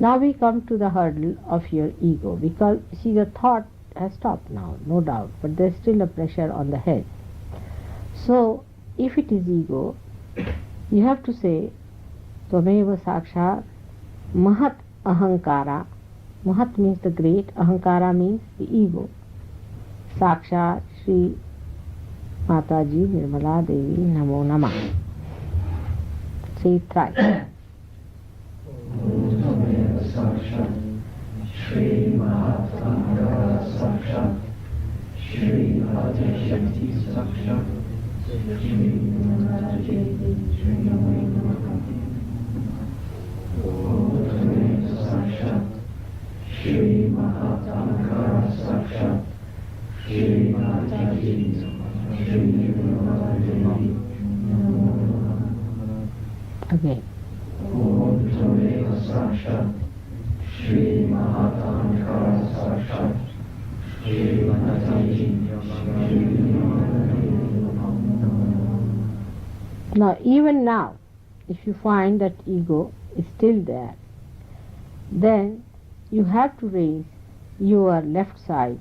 Now we come to the hurdle of your ego, because see, the thought has stopped now, no doubt, but there is still a pressure on the head. So if it is ego, you have to say Tvameva Sakshat Mahat Ahankara. Mahat means the great, Ahankara means the ego. Sakshat Sri Mataji Nirmala Devi Namo Namah. Say it thrice. Shri Mahatma Sakshat, Shri Adeshakti Sakshat, Shri Namadevi, Shri Namo Namah. Sakshat, Shri Mahatma Sakshat, Shri Mataji, Shri Namadevi, Namo Namah. Again. Om Tvameva Sakshat, Shri Mahatankara Sakshat, Shri Mataji, Shri Now, even now, if you find that ego is still there, then you have to raise your left side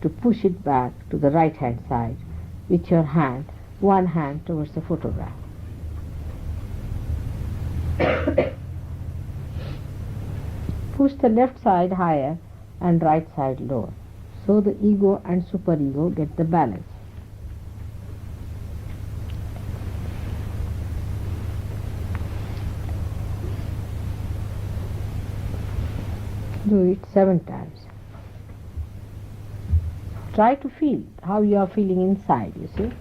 to push it back to the right hand side with your hand, one hand towards the photograph. Push the left side higher and right side lower, so the ego and superego get the balance. Do it 7 times. Try to feel how you are feeling inside, you see.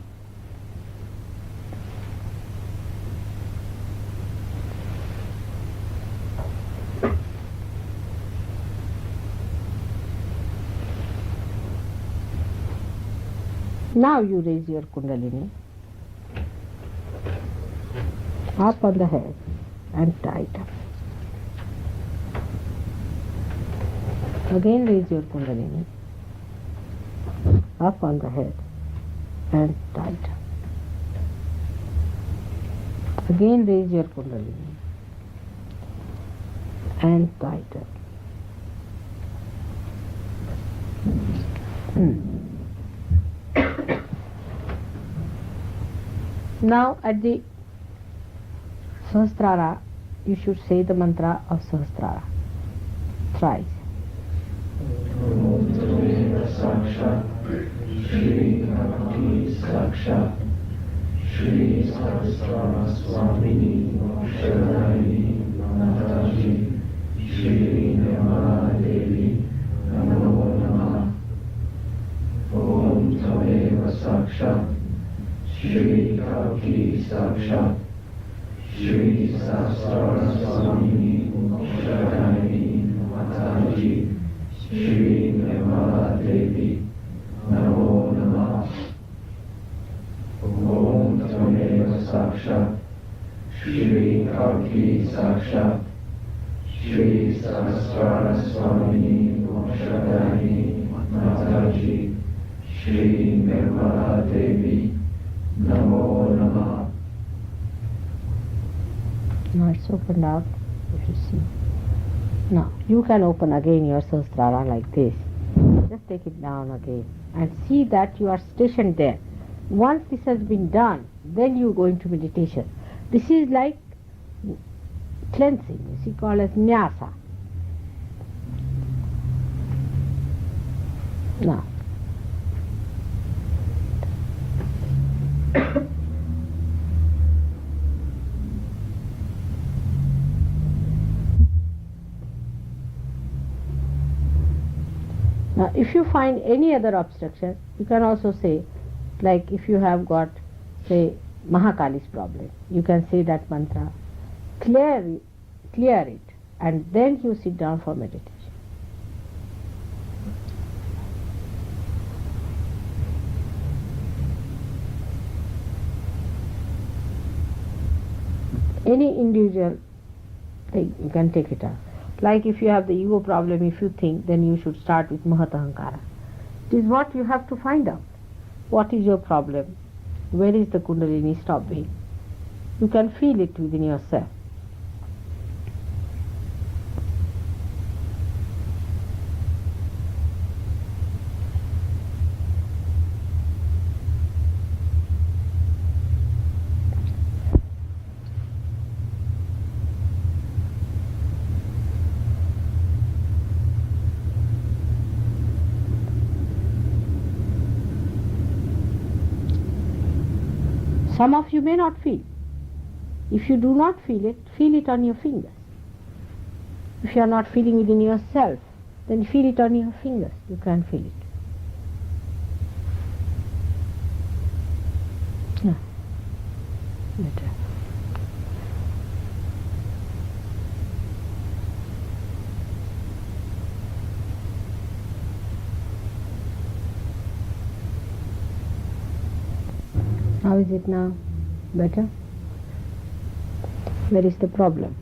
Now you raise your Kundalini up on the head and tight up. Again raise your Kundalini up on the head and tight up. Again raise your Kundalini and tight up. Now at the Sahasrara, you should say the mantra of Sahasrara thrice. Om Tameva Sakshat Shri Bhakti Sakshat Shri Sahasrara Swamini Sharadani Mataji Shri Nirmala Devi Namo Namah. Om Tameva Sakshat Shri Bhakti Sakshat Shri Sahasrara Swamini Sharadani Mataji Shri Nirmala Devi Namo Namah. Om Tameva Sakshat Shri Bhakti Sakshat Shri Sahasrara Swamini Sharadani Mataji Shri Nirmala Devi Namo Namah. Now it's opened up, you should see. Now you can open again your Sahasrara like this. Just take it down again and see that you are stationed there. Once this has been done, then you go into meditation. This is like cleansing, you see, called as Nyasa. Now Now, if you find any other obstruction, you can also say, like if you have got, say, Mahakali's problem, you can say that mantra, clear it, and then you sit down for meditation. Any individual thing, you can take it out. Like if you have the ego problem, if you think, then you should start with Mahatahankara. It is what you have to find out. What is your problem? Where is the Kundalini stopping? You can feel it within yourself. Some of you may not feel. If you do not feel it on your fingers. If you are not feeling within yourself, then feel it on your fingers. You can feel it. Yeah. Better. How is it now? Better? Where is the problem?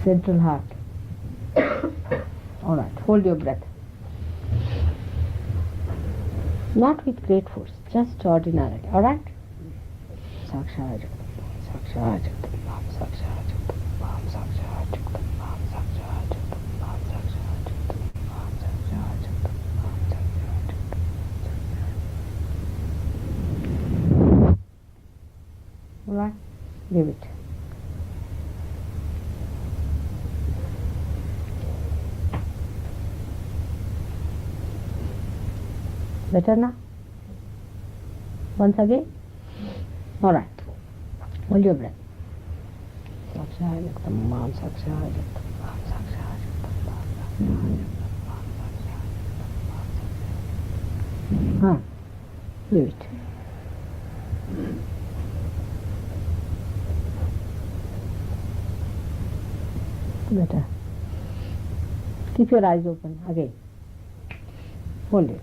Central heart. Alright, hold your breath. Not with great force, just ordinarily. Alright? Saksha Saksha Alright, leave it. Better now? Once again. All right. Hold your breath. Sakshaya Jagdam Mam, Sakshaya Jagdam Mam, Sakshaya Jagdam Mam, Sakshaya Jagdam Mam. Leave it. Better. Keep your eyes open again. Hold it.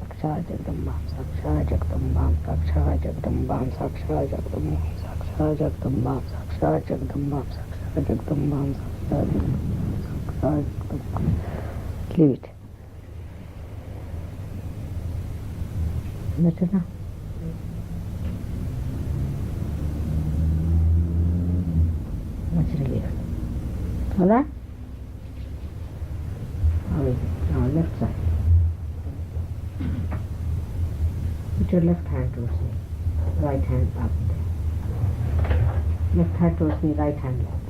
Sakshaya Jagdam Mam, Sakshaya Jagdam Mam, Sakshaya Jagdam Mam, Sakshaya Jagdam Mam, Sakshaya Jagdam Mam, Sakshaya Jagdam Mam, Sakshaya Jagdam Mam, Sakshaya Jagdam Mam. Leave it. Better now. Much relief. All right? Now left side. Put your left hand towards me, right hand up. Left hand towards me, right hand like that.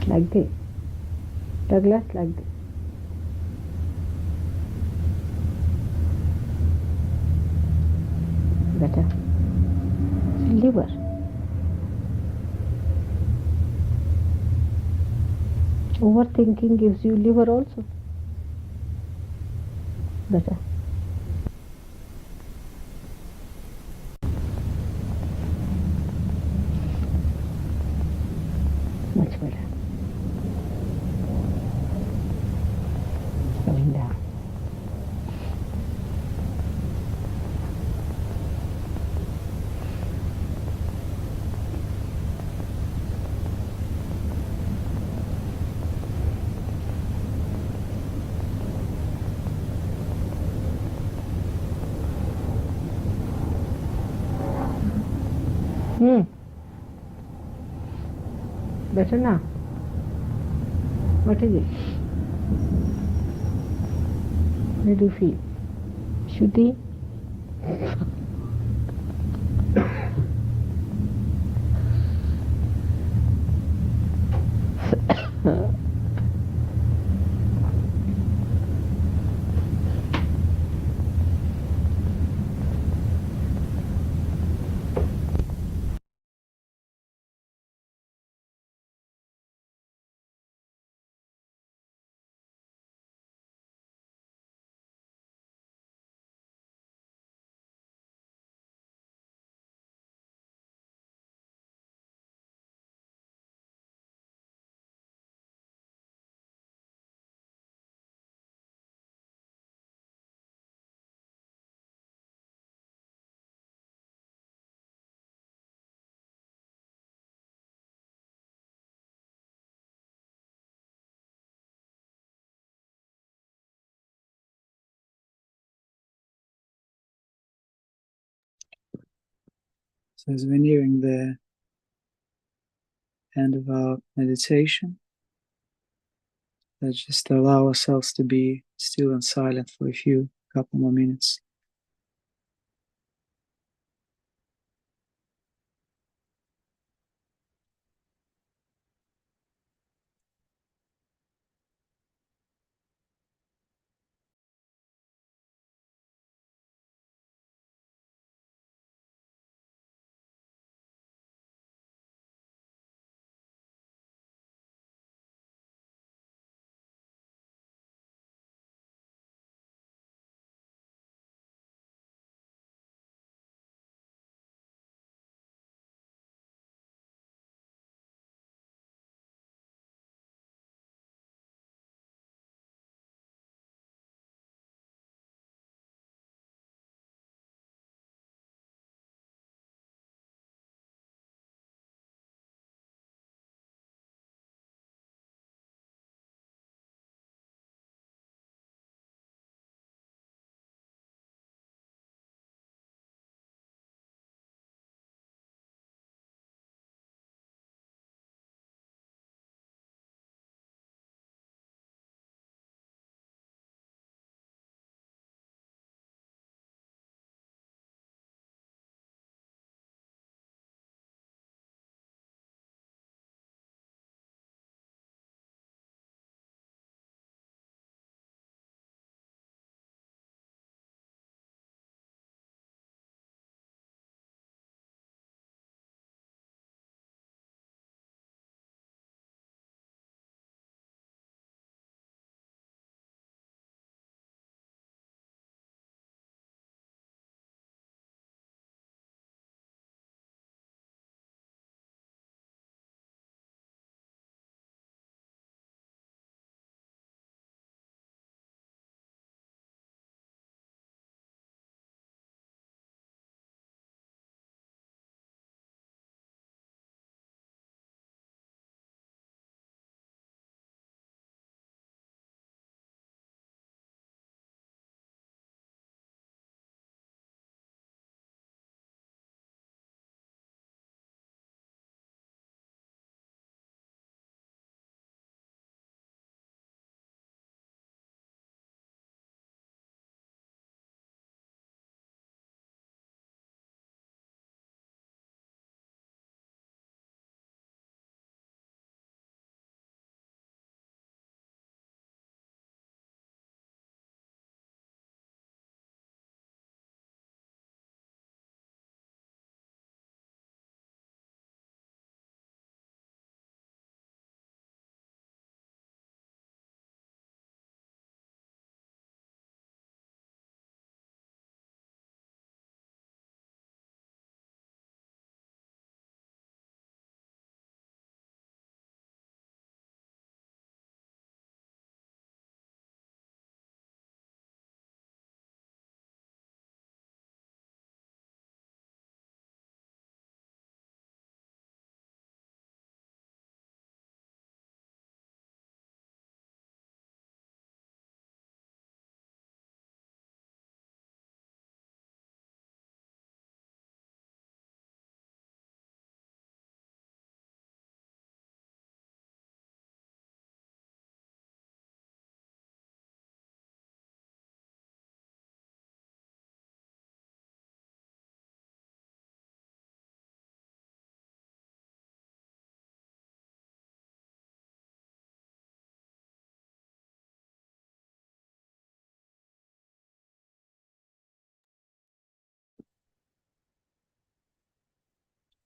Like this. Douglas, like this. Better. Liver. Overthinking gives you liver also. Better. Much better. Coming down. Better now. What is it? What do you feel? Shuddhi? So as we're nearing the end of our meditation, let's just allow ourselves to be still and silent for a couple more minutes.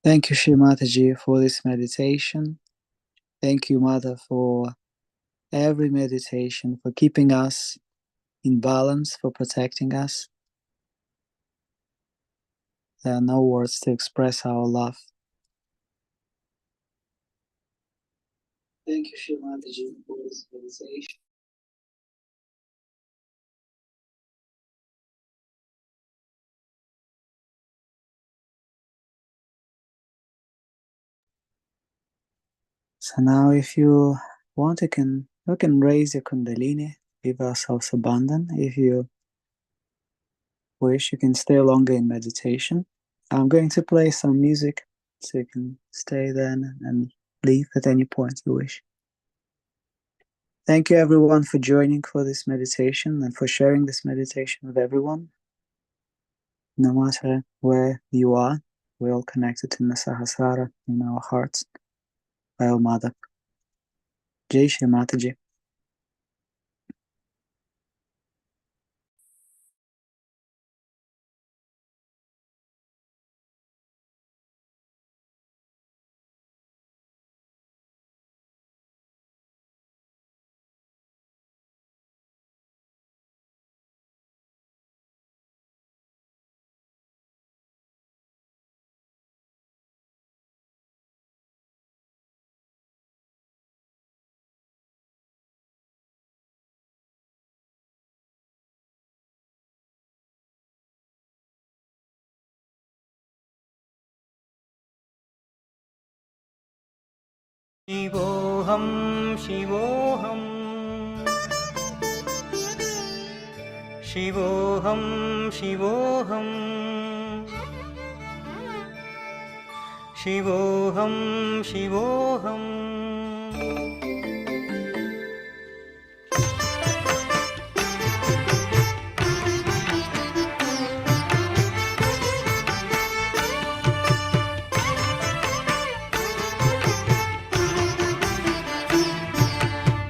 Thank you, Shri Mataji, for this meditation. Thank you, Mother, for every meditation, for keeping us in balance, for protecting us. There are no words to express our love. Thank you, Shri Mataji, for this meditation. So now if you want, you can raise your Kundalini, give ourselves abundance. If you wish, you can stay longer in meditation. I'm going to play some music, so you can stay then and leave at any point you wish. Thank you everyone for joining for this meditation and for sharing this meditation with everyone. No matter where you are, we're all connected in the Sahasrara, in our hearts, by our Mother. Jai Shri Mataji. शिवोऽहं शिवोऽहं शिवोऽहं शिवोऽहं शिवोऽहं शिवोऽहम्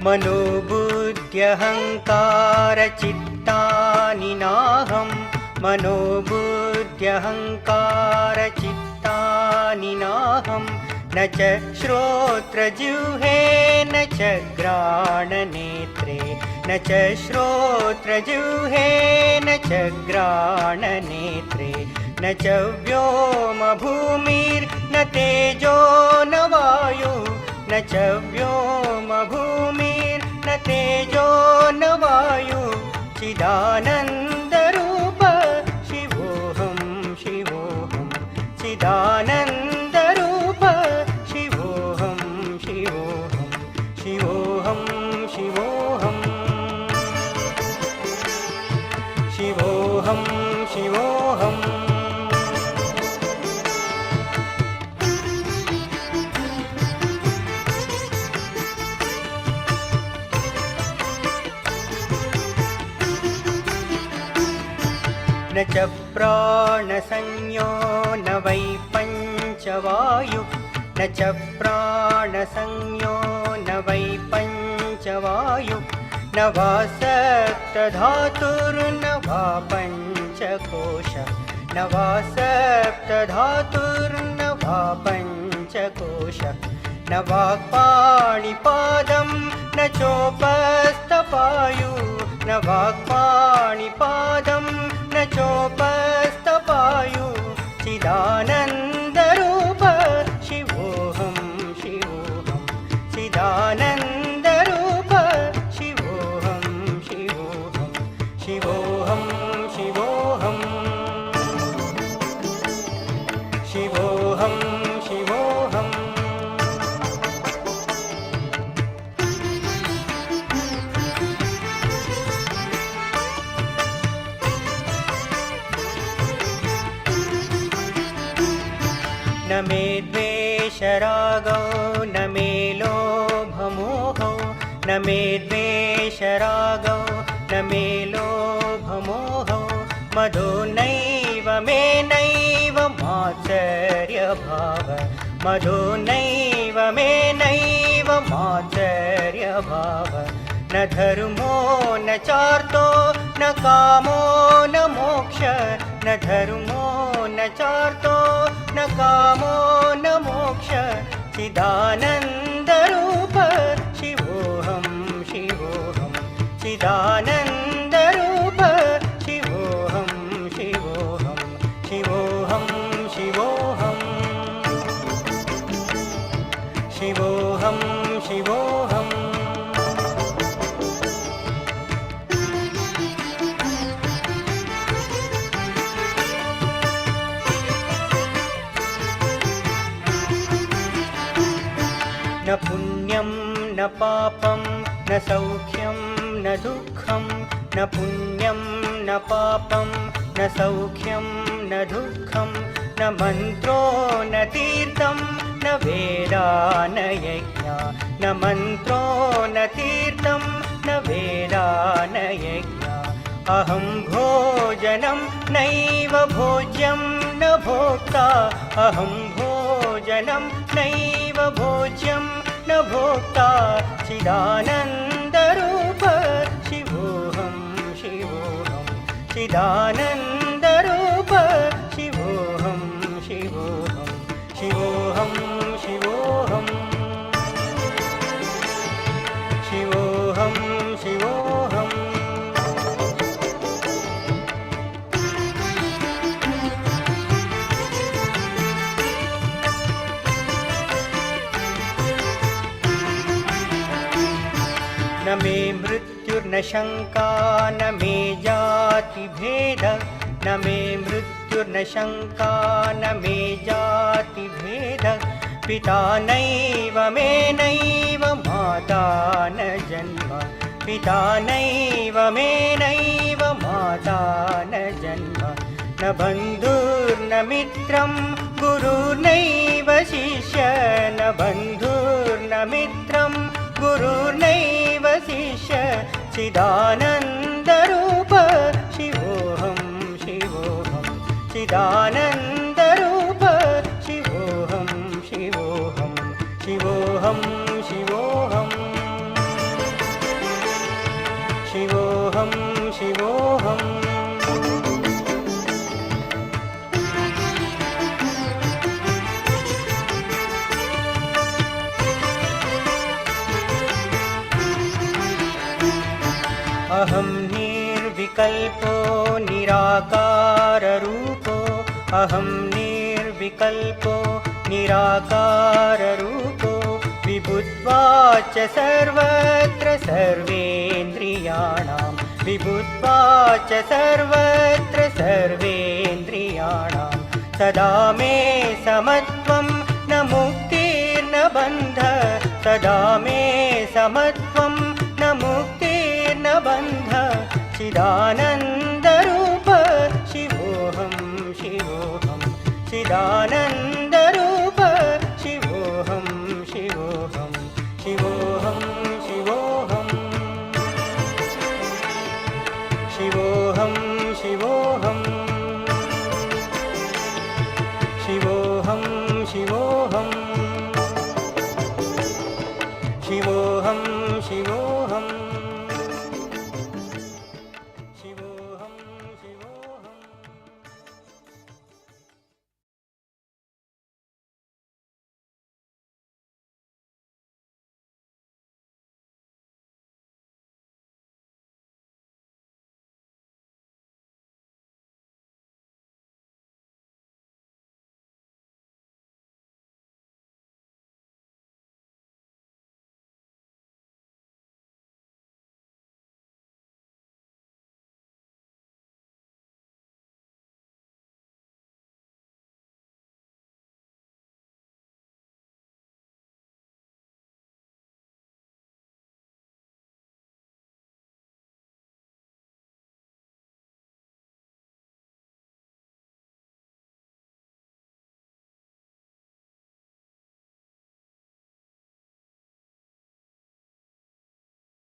मनोबुद्ध्यहङ्कारचित्तानि नाहं मनोबुद्ध्यहङ्कारचित्तानि नाहं न च श्रोत्रजिह्वे न च घ्राणनेत्रे न च श्रोत्रजिह्वे न च घ्राणनेत्रे न च व्योमभूमिर्न तेजो न वायु न च व्योमभूमिर्न तेजो न वायु चिदानन्दरूप शिवोऽहं शिवोऽहं चिदानन्दरूप शिवोऽहं शिवोऽहं शिवोऽहं शिवोऽहं शिवोऽहं शिवोऽहम् न च प्राणसंज्ञो न वै पञ्चवायु न च प्राणसंज्ञो न वै पञ्चवायु न वा सप्तधातुर्न वा पञ्चकोश न वा सप्तधातुर्न वा पञ्चकोश न वाक्पाणिपादं न चोपस्थपायु न वाक्पाणिपादं न चोपस्थपायु चिदानन्दरूप शिवोऽहं शिवोऽहं चिदानन्दरूप शिवोऽहं शिवोऽहं शिवोऽहं शिवोऽहं शिवोऽहं शिवोऽहम् न मे द्वेषरागौ न मे लोभमोहौ न मे द्वेषरागौ न मे लोभमोहौ मदो नैव मे नैव मात्सर्यभाव मदो नैव मे नैव मात्सर्यभाव न धर्मो न चार्तो न कामो न मोक्ष न धर्मो न चार्तो न कामो न मोक्ष चिदानन्दरूप शिवोऽहं शिवोऽहं चिदानन्दरूप शिवोऽहं शिवोऽहं शिवोऽहं शिवोऽहं शिवोऽहं शिवोऽहम् न पुण्यं न पापं न सौख्यं न दुःखं न पुण्यं न पापं न सौख्यं न दुःखं न मन्त्रो न तीर्थं न वेदा न यज्ञा न मन्त्रो न तीर्थं न वेदा न यज्ञा अहं भोजनं नैव भोज्यं न भोक्ता अहं भोजनं नैव भोज्यं न भोक्ता चिदानन्दरूप शिवोऽहं शिवोऽहं चिदानन्दरूप शिवोऽहं शिवोऽहं शिवोऽहं शिवोऽहं शिवोऽहं शिवोऽहम् न मे मृत्युर्न शङ्का न मे जातिभेद न मे मृत्युर्न शङ्का न मे जातिभेद पिता नैव मे नैव माता न जन्म पिता नैव मे नैव माता न जन्म न बन्धुर्न मित्रं गुरुर्नैव शिष्य न बन्धुर्न मित्रं गुरुर्नैव शिष्य चिदानन्दरूप शिवोऽहं शिवोऽहं चिदानन्दरूप शिवोऽहं शिवोऽहं शिवोऽहं शिवोऽहं शिवोऽहं शिवोऽहम् अहं निर्विकल्पो निराकाररूपो अहं निर्विकल्पो निराकाररूपो विभुत्वाच सर्वत्र सर्वेन्द्रियाणां विभुत्वाच सर्वत्र सर्वेन्द्रियाणां सदा मे समत्वं न मुक्तिर्न बन्ध सदा मे समत्वं न मुक्तिर्न बन्ध चिदानन्दरूप शिवोऽहं शिवोऽहं चिदानन्दरूप